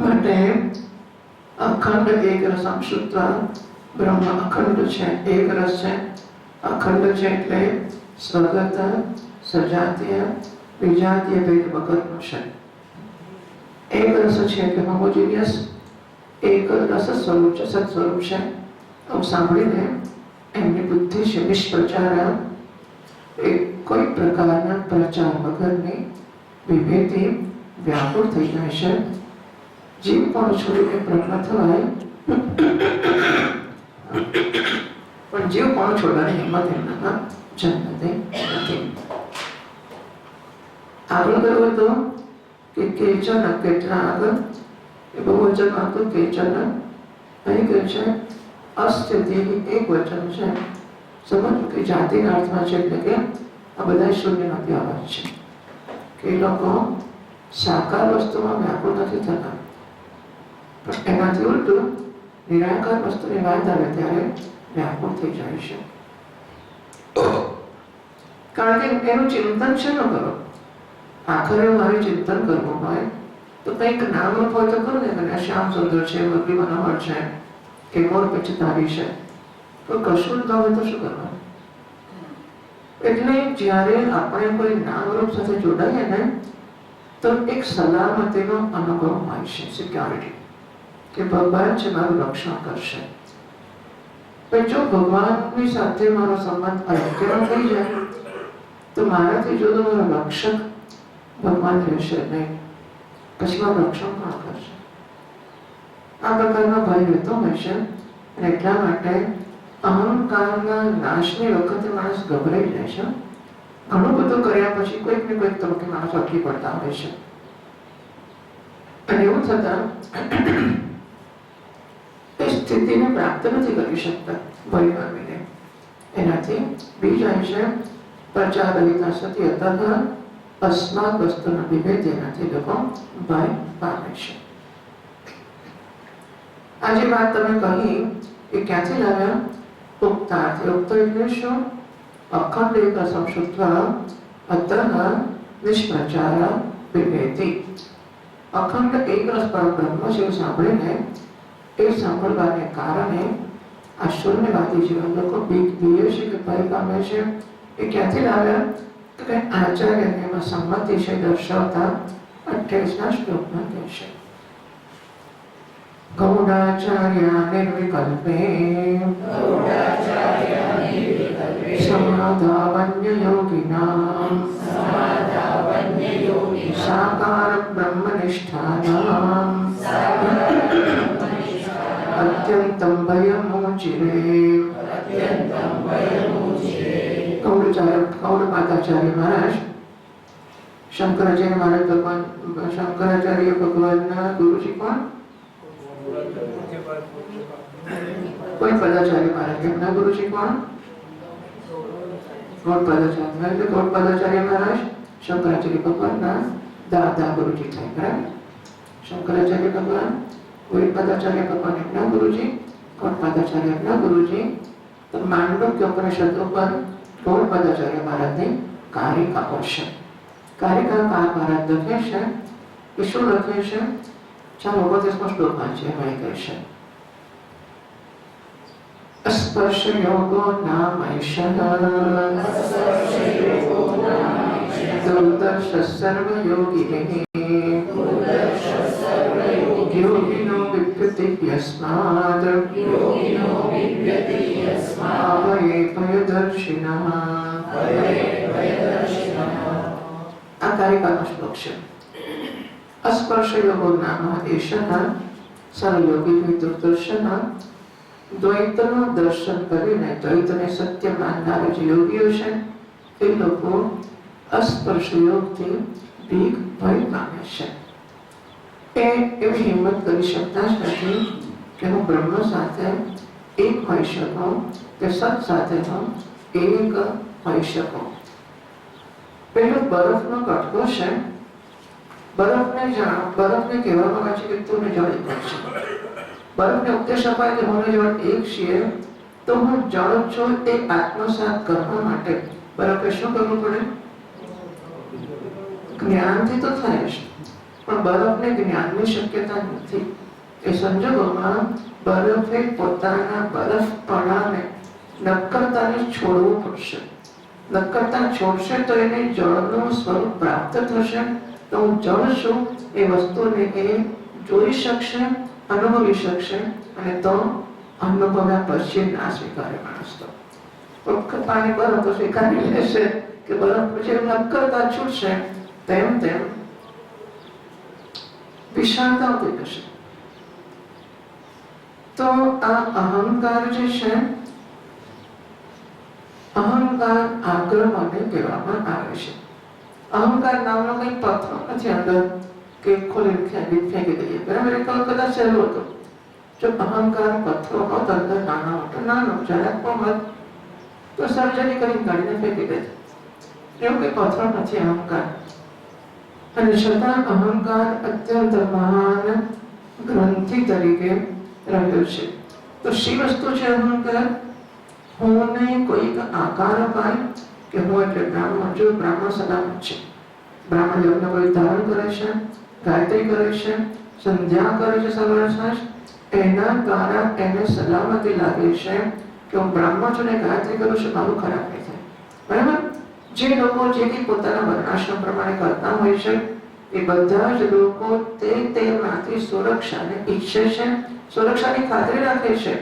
માટે અખંડ એક રસમ શુદ્ધ બ્રહ્મ અખંડ છે, એક રસ છે, અખંડ છે એટલે સ્વગત સજાતીય વિજાતીય ભેદ વગરનો છે. એક રસ છે એટલે હોમોજીનિયસ, એક રસ સ્વરૂપ છે, સત સ્વરૂપ છે. આવું સાંભળીને એમની બુદ્ધિ છે નિષ્પ્રચાર, એ કોઈ પ્રકારના પ્રચાર વગરની વિભેદી વ્યાકુળ થઈ જાય છે. જીવ પણ છોડીને બ્રહ્મ થવાય પણ જીવ પણ છોડવાની હિંમત એમનામાં જન્મતી નથી. આગળ કહ્યું હતું કે કેચન કેટલા આગળ એ બહુવચન હતું કેચન, અહીં કહે છે અસ્થિતિ એક વચન છે. સમજવું કે જાતિના અર્થમાં છે એટલે કે આ બધા શૂન્યમાંથી અવાજ છે કે એ લોકો સાકાર વસ્તુમાં વ્યાકુળ નથી થતા, પણ એનાથી ઉલટું નિરાકાર વસ્તુની વાત આવે ત્યારે વ્યાપક થઈ જાય છે. કારણ કે એનું ચિંતન છે ન કરો. આખરે મારે ચિંતન કરવું હોય તો કંઈક નામ હોય તો ખરું ને, શ્યામ સુંદર છે, મુરલી મનોહર છે કે મોર પિચતારી છે, તો કશું જ ન હોય તો શું કરવાનું? એટલે જ્યારે આપણે કોઈ નામરૂપ સાથે જોડાઈએ ને તો એક સલામતીનો અનુભવ હોય છે, સિક્યોરિટી, કે ભગવાન છે મારું રક્ષણ કરશે. પણ જો ભગવાનની સાથે મારો સંબંધ અયોગ્ય થઈ જાય તો મારાથી જુદો મારો રક્ષક ભગવાન રહેશે નહીં, પછી મારું રક્ષણ કોણ કરશે? આ પ્રકારનો ભય રહેતો હોય છે. અને એટલા માટે અહંકારના નાશની વખતે માણસ ગભરાઈ જાય છે. ઘણું બધું કર્યા પછી કોઈક ને કોઈક તબક્કે માણસ અટકી પડતા હોય છે. અને એવું થતા એ સ્થિતિને પ્રાપ્ત નથી કરી શકતા ભય પામીને. એનાથી બી જાય છે પ્રચારિતા સતી તથા અસ્માત વસ્તુના વિભેદ, એનાથી લોકો ભય પામે છે. આ જે વાત તમે કહી એ ક્યાંથી લાવ્યા? ઉક્તાર્થ. ઉક્ત એટલે શું? અખંડ એક સંશુદ્ધ અતઃ નિષ્પ્રચાર વિભેતિ. અખંડ એક રસ પરબ્રહ્મ છે એવું સાંભળીને એ સાંભળવાને કારણે આ શૂન્યવાદી જીવન લોકો બીએ છે કે ભય પામે છે. એ ક્યાંથી લાવ્યા? તો કે આચાર્યને એમાં સંમતિ છે દર્શાવતા 28ના શ્લોકમાં કહે છે, ગૌડાચાર્ય નિર્વિકલ્પે સમાધાવન્ય યોગિનાં સાકાર બ્રહ્મનિષ્ઠાનાં અત્યંતમ ભયમોચિરે. ગૌડપાદાચાર્ય મહારાજ, શંકરાચાર્ય મહારાજ ભગવાન, શંકરાચાર્ય ભગવાનના ગુરુજી કોણ? ગૌડપાદાચાર્ય મહારાજ. એમના ગુરુજી કોણ? ગૌડપાદાચાર્ય. એટલે ગૌડપાદાચાર્ય મહારાજ શંકરાચાર્ય ભગવાનના દાદા ગુરુજી થાય, બરાબર? શંકરાચાર્ય ભગવાન, ગૌડપાદાચાર્ય ભગવાન એમના ગુરુજી, ગૌડપાદાચાર્ય એમના ગુરુજી. તો માંડવ્ય ઉપનિષદ ઉપર ગૌડપાદાચાર્ય મહારાજની કારિકાઓ છે. કારિકા મહારાજ લખે છે એ શું લખે છે? ચાલો 29મો શ્લોક વાંચીએ. એમાં કહે છે, સ્પર્શ યોગો નામૈષઃ દુર્દર્શ સર્વયોગિનઃ યોગિનો વિપ્યતે યસ્માદ અભયે ભયદર્શિનઃ. આ કારિકાનો શ્લોક છે. અસ્પર્શ યોગો નામ એષઃ સર્વયોગી દુર્દર્શન. દ્વૈતનું દર્શન કરીને દ્વૈતને સત્ય માનનારા જે યોગીઓ છે એ લોકો અસ્પર્શ યોગથી ભીખ ભય પામે છે. એ એવી હિંમત કરી શકતા જ નથી કે હું બ્રહ્મ સાથે એક હોઈ શકું, કે સત સાથે હું એક હોઈ શકું. પેલો બરફનો કટકો છે. બરફને કહેવામાં આવે છે કે તું ને જળ એક છે. બરફને ઉપદેશ અપાય કે હું જળ એક છીએ, તો હું જળ છું એ આત્મસાત કરવા માટે બરફે શું કરવું પડે? જ્ઞાનથી તો થાય છે, પણ બરફને જ્ઞાનની શક્યતા નથી. એ સંજોગોમાં બરફે પોતાના બરફપણાને નક્કરતાને છોડવું પડશે. નક્કરતા છોડશે તો એને જળનું સ્વરૂપ પ્રાપ્ત થશે. તો હું જળ છું એ વસ્તુને એ જોઈ શકશે, અનુભવી શકશે, અને તો અનુભવ્યા પછી ના સ્વીકારે માણસ. તો પાણી બરફ તો સ્વીકારી લેશે કે બરફ પછી નક્કરતા છૂટશે, તેમ તેમ વિશાળતા થઈ જશે. તો આ અહંકાર જે છે, અહંકાર આક્રમણને કહેવામાં આવે છે. અહંકાર નામનો કઈ પથ્થર નથી અંદર કે ખોલી ફેંકી દઈએ, બરાબર? એ કદાચ સહેલો હતો. જો અહંકાર પથ્થરો હોત અંદર નાનો હતો, નાનો જરાક પણ હોત તો સર્જરી કરીને કાઢીને ફેંકી દે. એવું કઈ પથ્થર નથી અહંકાર. અને છતાં અહંકાર અત્યંત મહાન ગ્રંથિ તરીકે રહ્યો છે. તો શી વસ્તુ છે અહંકાર? હું કોઈક આકાર અપાય કે હું એટલે બ્રાહ્મણ. જો બ્રાહ્મણ સલામત છે, બ્રાહ્મણ યજ્ઞ કોઈ ધારણ કરે છે, ગાયત્રી કરે છે, સંધ્યા કરે છે સવાર સાંજ, એના દ્વારા એને સલામતી લાગે છે કે હું બ્રાહ્મણ છું ને ગાયત્રી કરું છું, મારું ખરાબ નહીં થાય. બરાબર? જે લોકો જે કંઈ પોતાના વર્ણાશ્રમ પ્રમાણે કરતા હોય છે એ બધા જ લોકો તેમાંથી સુરક્ષાને ઈચ્છે છે, સુરક્ષાની ખાતરી રાખે છે.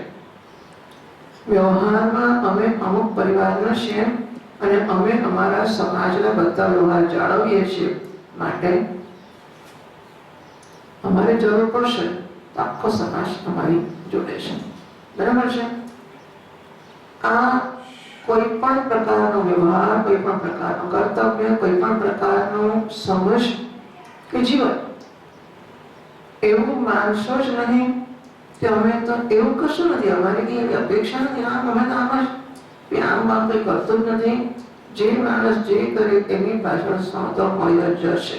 વ્યવહારમાં અમે અમુક પરિવારના છીએ અને અમે અમારા સમાજના બધા વ્યવહાર જાળવીએ છીએ, માટે અમારે જરૂર પડશે તો આખો સમાજ અમારી જોડે છે. બરાબર છે? આ કોઈ પણ પ્રકારનો વ્યવહાર, કોઈ પણ પ્રકારનું કર્તવ્ય, કોઈ પણ પ્રકારનું સમજ કે જીવન એવું માનશો જ નહીં કે અમે તો એવું કશું નથી, અમારી કઈ એવી અપેક્ષા નથી, આમ અમે તો આમ જ આમ કંઈ કરતું જ નથી. જે માણસ જે કરે એની પાછળ સોતો હોય જ જશે.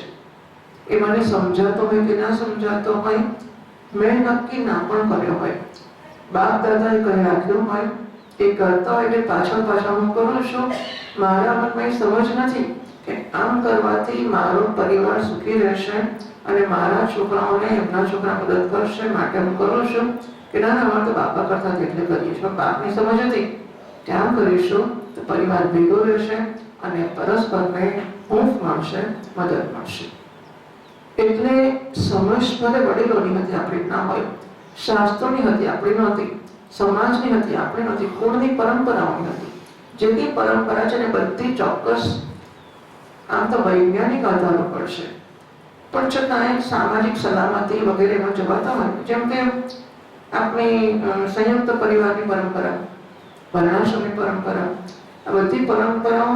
એ મને સમજાતો હોય કે ના સમજાતો હોય, મેં નક્કી ના પણ કર્યો હોય, બાપ દાદાએ કહી રાખ્યું હોય, એ કરતા હોય એટલે પાછળ હું કરું છું. મારા મનમાં એ સમજ નથી કે આમ કરવાથી મારો પરિવાર સુખી રહેશે અને મારા છોકરાઓને એમના છોકરા મદદ કરશે, માટે હું કરું છું. કે ના અમારે તો બાપા કરતા એટલે કરીએ છીએ. બાપની સમજ હતી કે આમ કરીશું તો પરિવાર ભેગો રહેશે અને પરસ્પરને હૂંફ મળશે, મદદ મળશે. એટલે સમજ ભલે વડીલોની હતી, આપણી ના હોય, શાસ્ત્રોની હતી, આપણી નહોતી, સમાજની હતી, આપણી નહોતી, કુળની પરંપરાઓની હતી. જેની પરંપરા છે ને બધી ચોક્કસ આમ તો વૈજ્ઞાનિક આધારો પર છે, પણ છતાં સામાજિક સલામતી વગેરેમાં જવાતા હોય. જેમ કે આપણી સંયુક્ત પરિવારની પરંપરા, વર્ણાશ્રમની પરંપરા, આ બધી પરંપરાઓ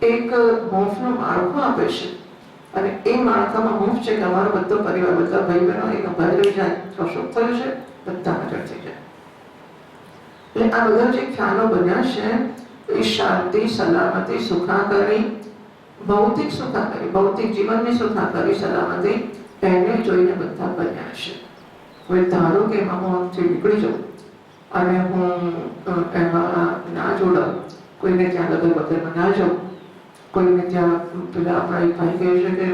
એક હૂંફનું માળખું આપે છે અને એ માળખામાં હૂંફ છે કે અમારો બધો પરિવાર, બધા ભાઈ બહેનો એક ભાઈ રહી જાય તો શું થયું છે, બધા હાજર થઈ જાય. એટલે આ બધા જે ખ્યાલો બન્યા છે એ શાંતિ, સલામતી, સુખાકારી, ભૌતિક સુખાકારી, ભૌતિક જીવનની સુખાકારી, સલામતી, એને જોઈને બધા બન્યા છે. હવે ધારો કે એમાં હું આમથી નીકળી જાઉં અને હું એમાં ના જોડાઉં, કોઈને ત્યાં લગન વગરમાં ના જાઉં, કોઈને ત્યાં પેલા આપણા એક ભાઈ કહે છે કે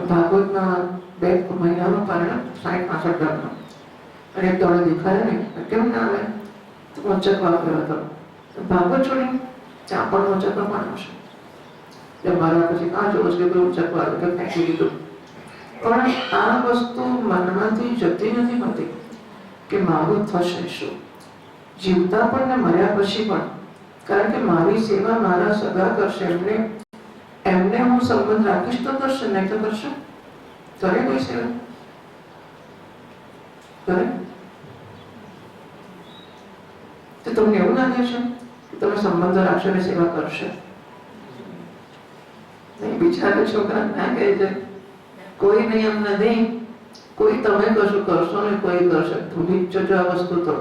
ભાગવતમાં 2 મહિનાનું પારણ 60-65 ગ્રામનું અને એક દોડે દેખાય નહીં, કેમ ના આવે? તો મોચક વાપર્યો હતો. ભાગવત છોડી ત્યાં પણ મોચક પણ આવશે. એટલે મારા પછી આ જોવું છે કે મોચક વાળું કે ફેંકી દીધું. પણ આ વસ્તુ મનમાંથી જતી નથી હોતી કે મારું થશે શું, જીવતા પણ ને મર્યા પછી પણ. કારણ કે મારી સેવા મારા સગા કરશે, એમને હું સંબંધ રાખીશ તો કરશે, નહીં તો કરશે? કરે કોઈ સેવા? કરે? તો તમને એવું લાગે છે કે તમે સંબંધો રાખશો અને સેવા કરશે? નહીં. બિચારા છોકરા ના કહે છે કોઈ નિયમ નથી, કોઈ તમે કશું કરશો ને કોઈ કરશે. ભૂલી જ જજો આ વસ્તુ તો.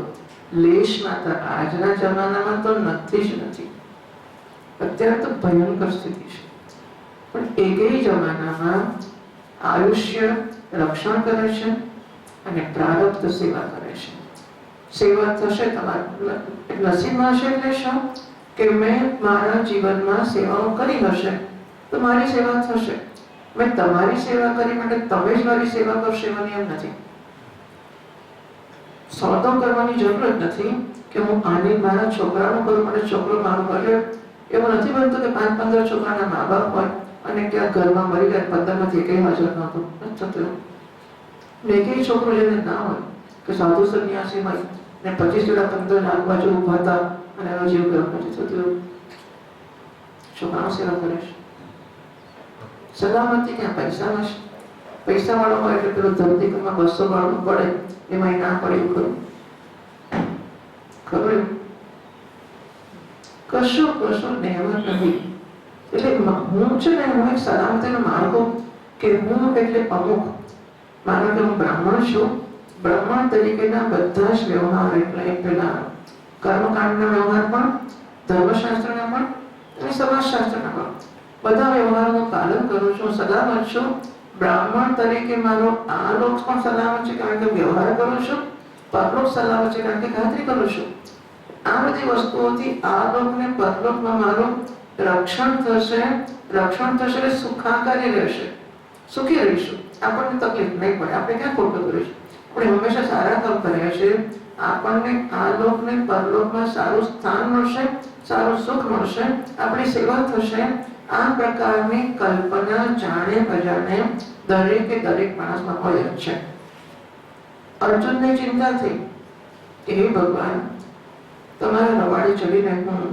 લેશ માત્ર આજના જમાનામાં તો નથી જ નથી. અત્યારે તો ભયંકર સ્થિતિ છે. પણ એકેય જમાનામાં આયુષ્ય રક્ષણ કરે છે અને પ્રારબ્ધ સેવા કરે છે. સેવા થશે તમારા નસીબમાં હશે એટલે શું કે મેં મારા જીવનમાં સેવાઓ કરી હશે તો મારી સેવા થશે. મેં તમારી સેવા કરી માટે તમે જ મારી સેવા કરશો એવો નિયમ નથી. સોદો કરવાની જરૂર જ નથી કે હું આને મારા છોકરાનું કરું, મારે છોકરો મારું કરે. એવું નથી બનતું કે 5-15 છોકરાના મા બાપ હોય અને ક્યાંક ઘરમાં મરી ગયા 15માંથી એકય હાજર નહોતું. નથી થતું. એકય છોકરો જેને ના હોય કે સાધુ સંન્યાસી હોય ને 25-15 આજુબાજુ ઉભા હતા અને એનો જીવ ગયો, નથી થતું. છોકરાઓ સેવા કરે છે. સલામતી ક્યાં? પૈસામાં છે. પૈસા વાળો હોય એટલે પેલું ધરતીકંપમાં 200 વાળું પડે એમાં ના પડે એવું ખરું? ખબર? કશું નહેવત નથી. એટલે હું છે ને, હું એક સલામતીનો માર્ગો કે હું એટલે અમુક, માનો કે હું બ્રાહ્મણ છું, બ્રાહ્મણ તરીકેના બધા જ વ્યવહાર એટલે પેલા કર્મકાંડના વ્યવહાર પણ, ધર્મશાસ્ત્રના પણ અને સમાજશાસ્ત્રના પણ બધા વ્યવહારોનું પાલન કરું છું. સલામત છું બ્રાહ્મણ તરીકે મારો આ લોક પણ સલામત છે કારણ કે વ્યવહાર કરું છું, પરલોક સલામત છે કારણ કે ખાતરી કરું છું. આ બધી વસ્તુઓથી આ લોક ને પરલોકમાં મારું રક્ષણ થશે એટલે સુખાકારી રહેશે, સુખી રહીશું, આપણને તકલીફ નહીં પડે. આપણે ક્યાં ખોટું કરીશું? આપણે હંમેશા સારા કામ કર્યા છે. આપણને આ લોકને પરલોકમાં સારું સ્થાન મળશે, સારું સુખ મળશે, આપણી સેવા થશે. આ પ્રકારની કલ્પના જાણે અજાણે દરેક માણસમાં હોય જ છે. અર્જુનને ચિંતા થઈ કે હે ભગવાન, તમારા રવાડે ચડીને હું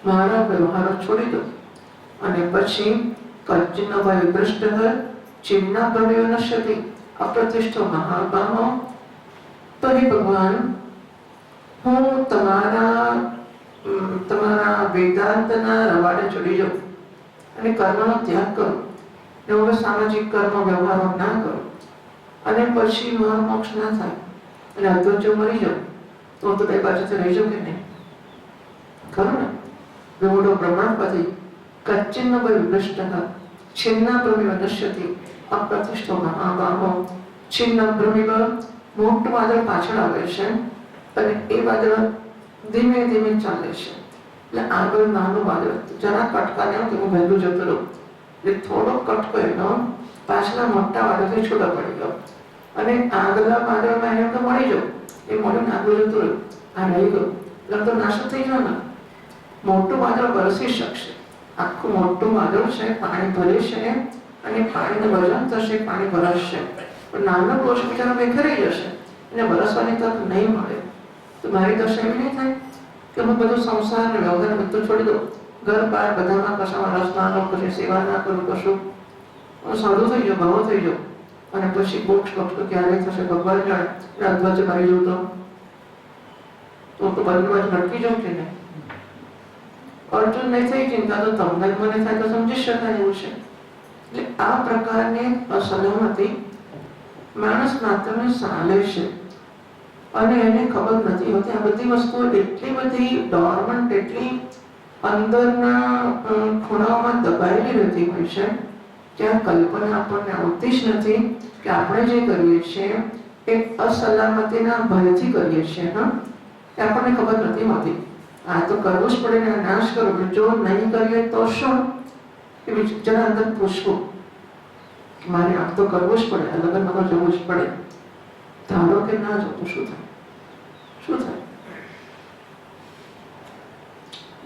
મારા વ્યવહારો છોડી દઉં અને પછી કચ્છિન ભયભ્રષ્ટ ચિન્ના ભવ્યો નશ્યતિ અપ્રતિષ્ઠો મહાબાહો. તો હે ભગવાન, હું તમારા વેદાંતના રવાડે ચડી જાઉં અને કર્મનો ત્યાગ કરું, એવો સામાજિક કર્મ વ્યવહારો ના કરું અને પછી મારો મોક્ષ ના થાય અને અદ્વૈત જો મરી જાઉં તો બે બાજુથી રહી જાઉં કે નહીં? ખરું ને? વિમૂઢો બ્રહ્માંડપતિ કચ્છિન્ન ભયભ્રષ્ટ છિન્ના ભ્રમિવ નશ્યતિ અપ્રતિષ્ઠો મહાબાહો. છિન્ન ભ્રમિવ મોટું વાદળ પાછળ આવે છે અને એ વાદળ ધીમે ધીમે ચાલે છે. એટલે આગળ નાનું વાદળ જરા કટકાને હું વહેલું જતો રહું, એટલે થોડો કટકો એનો પાછલા મોટા વાદળથી છૂટો પડી ગયો અને આગલા વાદળમાં એને તો મળી જાઉં, એ મળીને આગળ જતું રહ્યું, આ રહી ગયું એટલે તો નાશ થઈ ગયો ને. મોટું વાદળ વરસી શકશે, આખું મોટું વાદળ છે, પાણી ભરે છે અને પાણીનું વજન થશે, પાણી વરસશે, પણ નાનો કોષ બિચારો બેખરાઈ જશે અને વરસવાની તક નહીં મળે. તો મારી દશા એવી નહીં થાય કે હું બધું સંસાર અને વ્યવહાર બધું છોડી દઉં, ઘર બાર બધામાં કશામાં રસ ના લઉં, પછી સેવા ના કરું, કશું હું સાધુ થઈ જાઉં, ભાવો થઈ જાઉં અને પછી મોક્ષ તો ક્યારે થશે ભગવાન જાણે. અધ્વજ મારી જવું તો બંને બાજુ લટકી જાઉં કે નહીં? અર્જુન નહીં થઈ ચિંતા તો તમને મને થાય તો સમજી શકાય એવું છે. એટલે આ પ્રકારની અસલામતી માણસ માત્ર ચાલે છે અને એને ખબર નથી હોતી. આ બધી વસ્તુઓ એટલી બધી ડોર્મન્ટ, એટલી અંદરના ખૂણાઓમાં દબાયેલી રહેતી હોય છે કે આ કલ્પના આપણને આવતી જ નથી કે આપણે જે કરીએ છીએ એ અસલામતીના ભયથી કરીએ છીએ. એ આપણને ખબર નથી હોતી. આ તો કરવું જ પડે ને, નાશ કરવો. જો નહીં કરીએ તો શું? એ જરા અંદર પૂછવું, મારે આમ તો કરવું જ પડે, લગ્નમાં તો જવું જ પડે. ધારો કે ના જવું, શું થાય? શું થાય?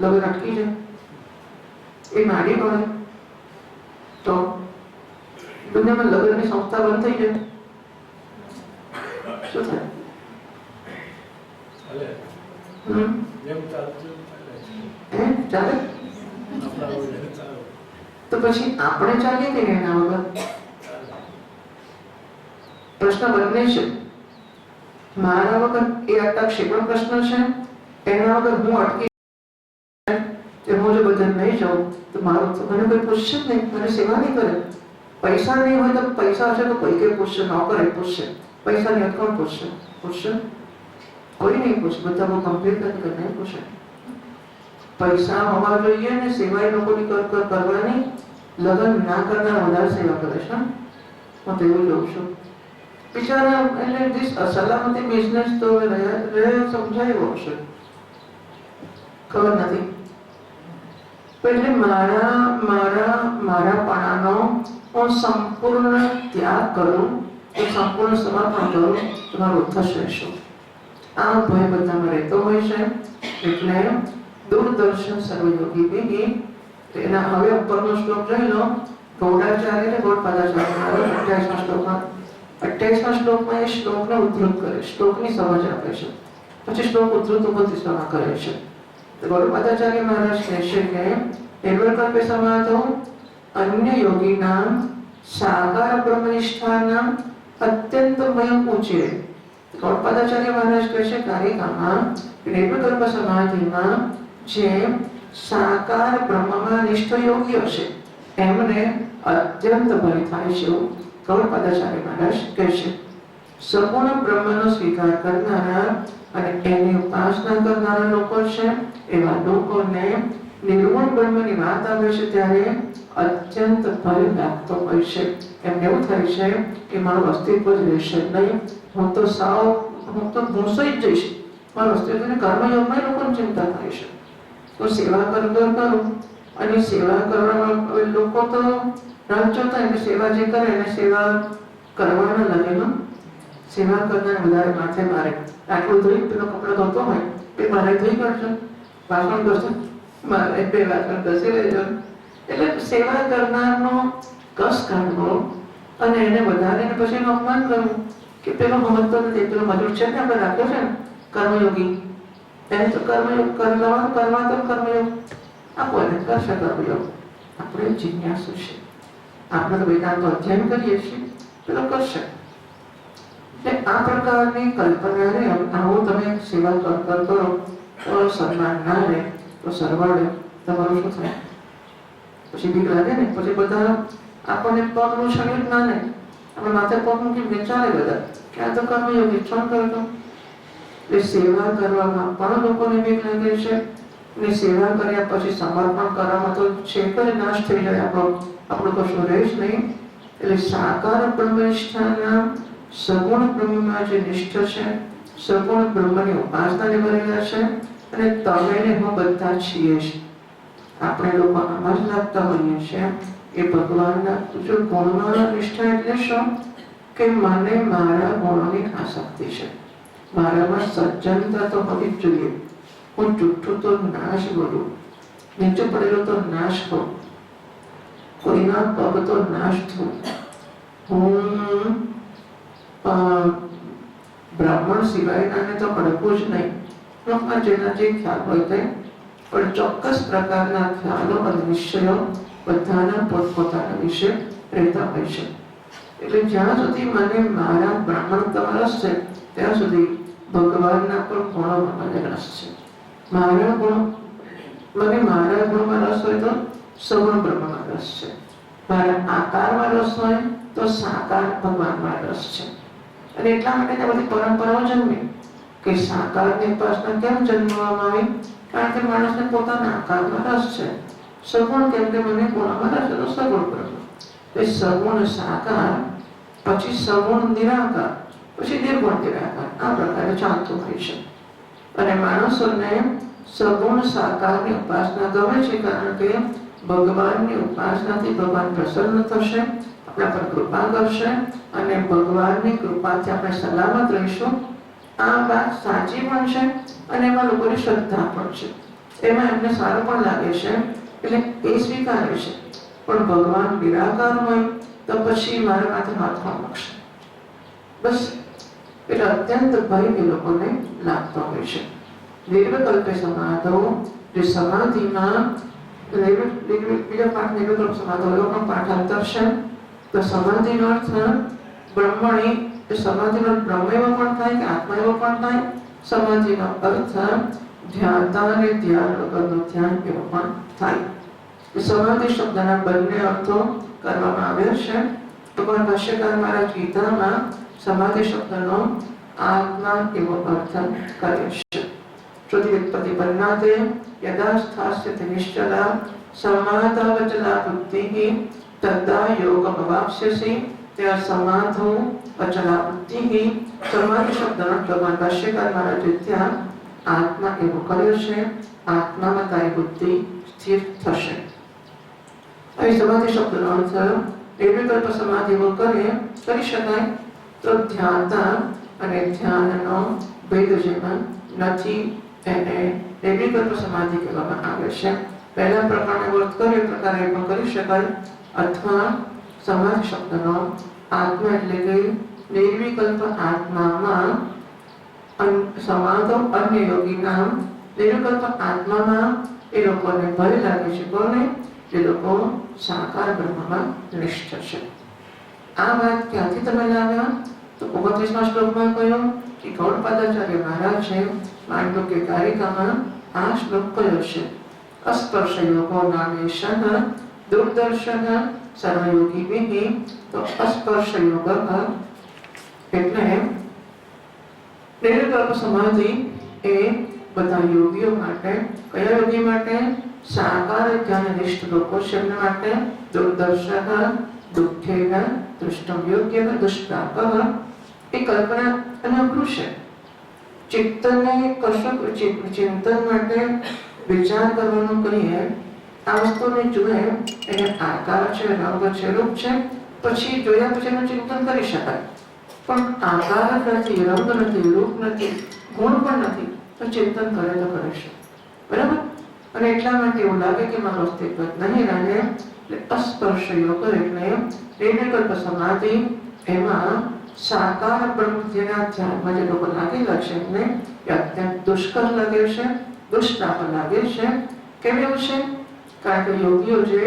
લગ્ન અટકી જાય, એ માડી પડે તો દુનિયામાં લગ્નની સંસ્થા બંધ થઈ જાય, શું થાય? ચાલે તો પછી આપણે ચાલીએ કે એના વગર? પ્રશ્ન બંને છે. મારા વગર એ અટકશે પણ પ્રશ્ન છે, એના વગર હું અટકી હું જો બધા નહીં જાઉં તો મારું તો મને કોઈ પૂછશે જ નહીં, મને સેવા નહીં કરે. પૈસા નહીં હોય તો પૈસા હશે તો કોઈ કઈ પૂછશે, નોકર પૂછશે. પૈસા નહીં કોણ પૂછશે? કોઈ નહીં પૂછે. બધા બહુ કમ્પ્લીટ નથી, નહીં પૂછે. પૈસા હોવા જોઈએ ને સેવા એ લોકોની કરવાની. લગ્ન ના કરનાર વધારે સેવા કરે છે. હું તો એવું જોઉં છું બિચારા. એટલે દિસ અસલામતી બિઝનેસ તો સમજાયો હશે, ખબર નથી. એટલે મારા પાણાનો હું સંપૂર્ણ ત્યાગ કરું, સંપૂર્ણ સમર્પણ કરું, તમારું થશે શું? આ ભય બધામાં રહેતો હોય છે. એટલે દૂરદર્શન સર્વયોગી ભેગી એના હવે ઉપરનો શ્લોક જોઈ લો. ગૌડાચાર્ય ને ગૌડપાદાચાર્ય 28મા શ્લોકમાં 28મા શ્લોકમાં એ શ્લોકને ઉદ્ધૃત કરે, શ્લોકની સમજ આપે છે. પછી શ્લોક ઉદ્ધૃત 29માં કરે છે. ગૌડપાદાચાર્ય મહારાજ કહે છે કે નિર્વૈકલ્પ્ય સમાધો અન્ય યોગીનામ સાકાર બ્રહ્મનિષ્ઠાનામ અત્યંતમય ઊંચે. ગૌડપાદાચાર્ય મહારાજ કહે છે કારિકામાં નિર્વૈકલ્પ સમાધિમાં જે સાકાર બ્રહ્મમાં નિષ્ઠ યોગીઓ છે એમને અત્યંત ભય થાય છે. ગૌડપાદાચાર્ય મહારાજ કહે છે સગુણ બ્રહ્મનો સ્વીકાર કરનારા અને એની ઉપાસના કરનારા લોકો છે, એવા લોકોને નિર્ગુણ બ્રહ્મની વાત આવે છે ત્યારે અત્યંત ભય લાગતો હોય છે. એમને એવું થાય છે કે મારું અસ્તિત્વ જ રહેશે નહીં, હું તો ભૂસાઈ જ જઈશ. મારું અસ્તિત્વને કર્મયોગમાં લોકોની ચિંતા થાય છે. તો સેવા કરું અને સેવા કરવામાં લોકો તો રાહ જોતા એટલે સેવા જે કરે એને સેવા કરવાના લાગે. સેવા કરનાર વધારે માથે મારે, આટલું ધોઈ પેલો કપડો ધોતો હોય કે મારે ધોઈ કરજો, વાસણ કરજો, મારે બે વાસણ ઘસી લેજો. એટલે સેવા કરનારનો કસ કાઢવો અને એને વધારે પછી એનું અપમાન કરવું કે પેલો સમજતો નથી, પેલો મજૂર છે ને આપણે રાખ્યો છે ને કર્મયોગી, એને તો કર્મયોગ કરવા તો કર્મયોગ આપો એને કરશે કર્મયોગ. આપણે જિજ્ઞાસુ છે, આપણે તો વેદાંતનો અધ્યયન કરીએ છીએ, પેલો કરશે. એટલે આ પ્રકારની કલ્પનાને આવો તમે સેવા કરો તો સન્માન ના રહે તો સરવાળે તમારું શું થાય? પછી બીક લાગે ને, પછી બધા આપણને પગનું શરીર ના ને આપણે માથે પગ મૂકી ચાલે બધા કે આ તો કર્મયોગી છોડ કરતો. એટલે સેવા કરવામાં પણ લોકોને બીક લાગે છે અને સેવા કર્યા પછી સમર્પણ કરવામાં તો છેક જ નાશ થઈ જાય, આપણું કશું રહે જ નહીં. એટલે સાકાર બ્રહ્મનિષ્ઠાના સગુણ બ્રહ્મમાં જે નિષ્ઠ છે, સગુણ બ્રહ્મની ઉપાસનાને ભરેલા છે અને તમે ને હું બધા છીએ જ. આપણે લોકો આમાં જ લાગતા હોઈએ છીએ એ ભગવાનના જો ગુણમાં નિષ્ઠા એટલે શું કે મને મારા ગુણોની આસક્તિ છે, મારામાં સજ્જનતા તો હોવી જ જોઈએ. હું જુઠ્ઠું તો નાશ બોલું, નીચે પડેલો તો નાશ કરું, કોઈના પગ તો નાશ થવું. હું બ્રાહ્મણ સિવાયનાને તો અડકું જ નહીં. જેના જે ખ્યાલ હોય તે, પણ ચોક્કસ પ્રકારના ખ્યાલો અને નિશ્ચયો બધાના પોતપોતાના વિશે રહેતા હોય છે. એટલે જ્યાં સુધી મને મારા બ્રાહ્મણતામાં રસ છે ત્યાં સુધી ભગવાનના પણ ગુણોમાં મને રસ છે. મારા ગુણમાં રસ હોય તો સગુણ બ્રહ્મમાં રસ છે, મારા આકારમાં રસ હોય તો સાકાર ભગવાનમાં રસ છે. અને એટલા માટે ત્યાં બધી પરંપરાઓ જન્મી કે સાકારની ઉપાસના કેમ જન્મવામાં આવી? કારણ કે માણસને પોતાના આકારમાં રસ છે. સગુણ કેમ કે મને ગુણમાં રસ છે તો સગુણ બ્રહ્મ. એ સગુણ સાકાર, પછી સગુણ નિરાકાર, પછી નિર્ગુણ નિરાકાર, આ પ્રકારે ચાલતું હોય છે. અને માણસોને સગુણ સાકારની ઉપાસના ગમે છે કારણ કે ભગવાનની ઉપાસનાથી ભગવાન પ્રસન્ન થશે, આપણા પર કૃપા કરશે અને ભગવાનની કૃપાથી આપણે સલામત રહીશું. આ વાત સાચી પણ છે અને એમાં લોકોની શ્રદ્ધા પણ છે, એમાં એમને સારું પણ લાગે છે એટલે એ સ્વીકારે છે. પણ ભગવાન નિરાકાર હોય તો પછી મારા માથે હાથ કોણ મૂકશે? બસ એટલે અત્યંત ભય એ લોકોને લાગતો હોય છે. નિર્વિકલ્પે સમાધો, જે સમાધિમાં બીજા પાઠ નિર્વિકલ્પ સમાધો એવો પણ પાઠાંતર છે. તો સમાધિનો અર્થ બ્રહ્મણી, એ સમાધિનો બ્રહ્મ એવો પણ થાય કે આત્મા એવો પણ થાય. સમાધિનો અર્થ ધ્યાતા અને ધ્યાન વગરનું ધ્યાન એવો પણ થાય. સમાધિ શબ્દના બંને અર્થો કરવામાં આવ્યા છે. ભગવાન ભાષ્યકાર મહારાજ ગીતામાં સમાધિ શબ્દનો આત્મા એવો અર્થ કરે છે. શ્રુતિવ્યુત્પત્તિપન્નાતે યદા સ્થાસ્યતિ નિશ્ચલા સમાધાવચલા બુદ્ધિઃ તદા યોગમવાપ્સ્યસી. ત્યાં સમાધો અચલા બુદ્ધિઃ, સમાધિ શબ્દનો ભગવાન ભાષ્યકાર મહારાજે ત્યાં આત્મા એવો કર્યો છે. આત્મામાં તારી બુદ્ધિ સ્થિર થશે. અહીં સમાધિ શબ્દનો અર્થ નિર્વિકલ્પ સમાધિ કરી શકાય તો ધ્યાતા અને ધ્યાનનો ભેદ જેમાં નથી એને નિર્વિકલ્પ સમાધિ કહેવામાં આવે છે. પહેલા પ્રકારનો વર્ત કર્યો એ પ્રકારે પણ કરી શકાય. અથવા સમાધિ શબ્દનો આત્મા એટલે કે નિર્વિકલ્પ આત્મામાં સમાધો અન્ય યોગીના નિર્વિકલ્પ આત્મામાં એ લોકોને ભય લાગે છે. કોને? જે લોકો સાકાર બ્રહ્મમાં નિષ્ઠ છે. આ વાત ક્યાંથી તમે લાવ્યા? તો 29મા શ્લોકમાં કહ્યું કે ગૌડપાદાચાર્ય મહારાજે માંડુક્ય કારિકામાં આ શ્લોક કહ્યો છે. અસ્પર્શ યોગો નામેશઃ દુર્દર્શઃ સર્વયોગીભિઃ. તો અસ્પર્શ યોગ એટલે નિર્વિકલ્પ સમાધિ એ બધા યોગીઓ માટે. કયા યોગી માટે? સાકાર ધ્યાન નિષ્ઠ લોકો છે એમના માટે. દુર્દર્શઃ દુઃખેન દૃષ્ટમ યોગ્ય દુષ્પ્રાપ એ કલ્પના અને અઘરું છે. ચિત્તને કશું ચિંતન માટે વિચાર કરવાનું કહીએ, આ વસ્તુને જુએ એને આકાર છે, રંગ છે, રૂપ છે, પછી જોયા પછી એનું ચિંતન કરી શકાય. પણ આકાર નથી, રંગ નથી, રૂપ નથી, ગુણ પણ નથી, તો ચિંતન કરે તો કરે છે. બરાબર? અને એટલા માટે એવું લાગે કે મારું અસ્તિત્વ નહીં રહે. એટલે અસ્પર્શ યોગ એટલે નિર્વિકલ્પ સમાધિ, એમાં સાકાર પ્રવૃત્તિના ધ્યાનમાં જે લોકો લાગેલા છે એમને એ અત્યંત દુષ્કર લાગે છે, દુષ્પ્રાપ લાગે છે. કેમ એવું છે? કારણ કે યોગીઓ જે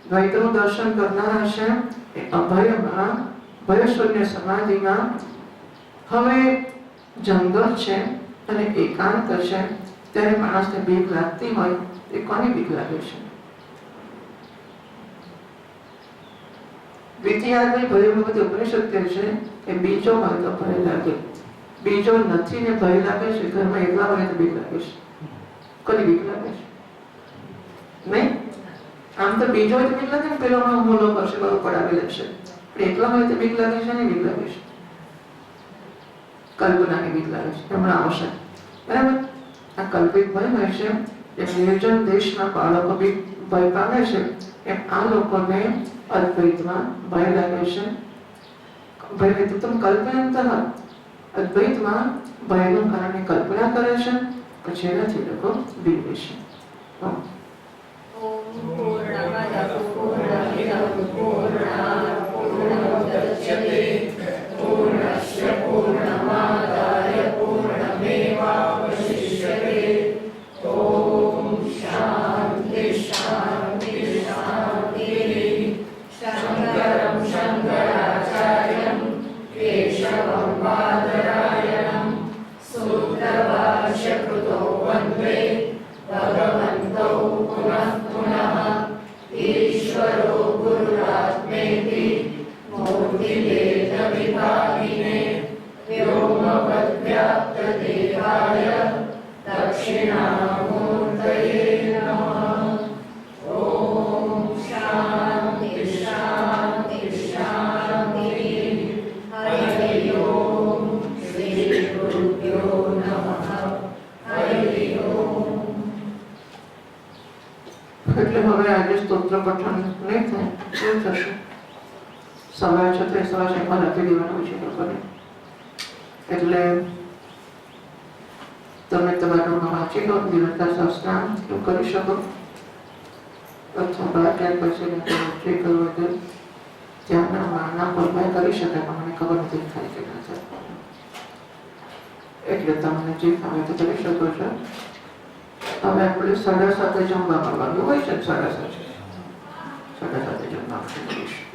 દ્વૈતનું દર્શન કરનારા છે એ અભયમાં, ભયશૂન્ય સમાધિમાં, હવે જંગલ છે અને એકાંત છે, ત્યારે માણસને બીક લાગતી હોય એ કોની બીક લાગે છે? વિદ્યાર્થી ભય વખતે ઉપનિષદ કહે છે કે બીજો હોય તો ભય લાગે, બીજો નથી ને ભય લાગે છે, ઘરમાં એકલા હોય તો બીક લાગે છે. કોની બીક લાગે છે? નહીં? આમ તો બીજો હોય તો બીક લાગે ને, પેલો હુમલો કરશે, બધું પડાવી લેશે. પણ એકલા હોય તો બીક લાગે છે ને બીક લાગે છે? કલ્પનાની બીક લાગે છે, હમણાં આવશે. બરાબર? આ કલ્પિત ભય હોય છે. એ નિર્જન દેશના બાળકો બી ભય પામે છે, એમ આ લોકોને અદ્વૈતમાં ભય લાગે છે. ભય વિતમ કલ્પયંતઃ, અદ્વૈતમાં ભયનું કારણે કલ્પના કરે છે, પછી એનાથી લોકો બીવે છે. ઓમ પૂર્ણમદ પૂર્ણમિદં પૂર્ણાત પૂર્ણમુદચ્યતે પૂર્ણસ્ય પૂર્ણમાદાય પૂર્ણમેવાવશિષ્યતે. ઓમ શાંતિ શાંતિ શાંતિ. શંકરં શંકરાચાર્યં કેશવં બાદરાયણં સૂત્રભાષ્યકૃતો વંદે ભગવन्तौ પુનઃ પુનઃ. ઈશ્વરો ગુરુરાત્મેતિ મૂર્તિભેદ વિભાગિને વ્યોમવદ્વ્યાપ્તદેહાય દક્ષિણામૂર્તયે નમઃ. ઓમ શાંતિ શાંતિ શાંતિ. હરિ ઓમ. શ્રી ગુરુભ્યો નમઃ. હરિ ઓમ. એટલે હવે આજે સ્તોત્ર પઠન નહીં થાય, શું થશે? સમય છે તે સવાશમાં લખી દેવાનું છે લોકોને. એટલે તમે તમારું વાંચી લો, દિવસના સંસ્કાર એવું કરી શકો, અથવા ત્યાર પછી જે કરવું હોય ત્યાંના બોલવાય કરી શકાય, પણ મને ખબર નથી થાય કે ના થાય. એટલે તમને જે ફાવે તો કરી શકો છો. હવે આપણે 7:30 જમવા મળવાનું હોય છે. 7:30 જમવા કરીશું.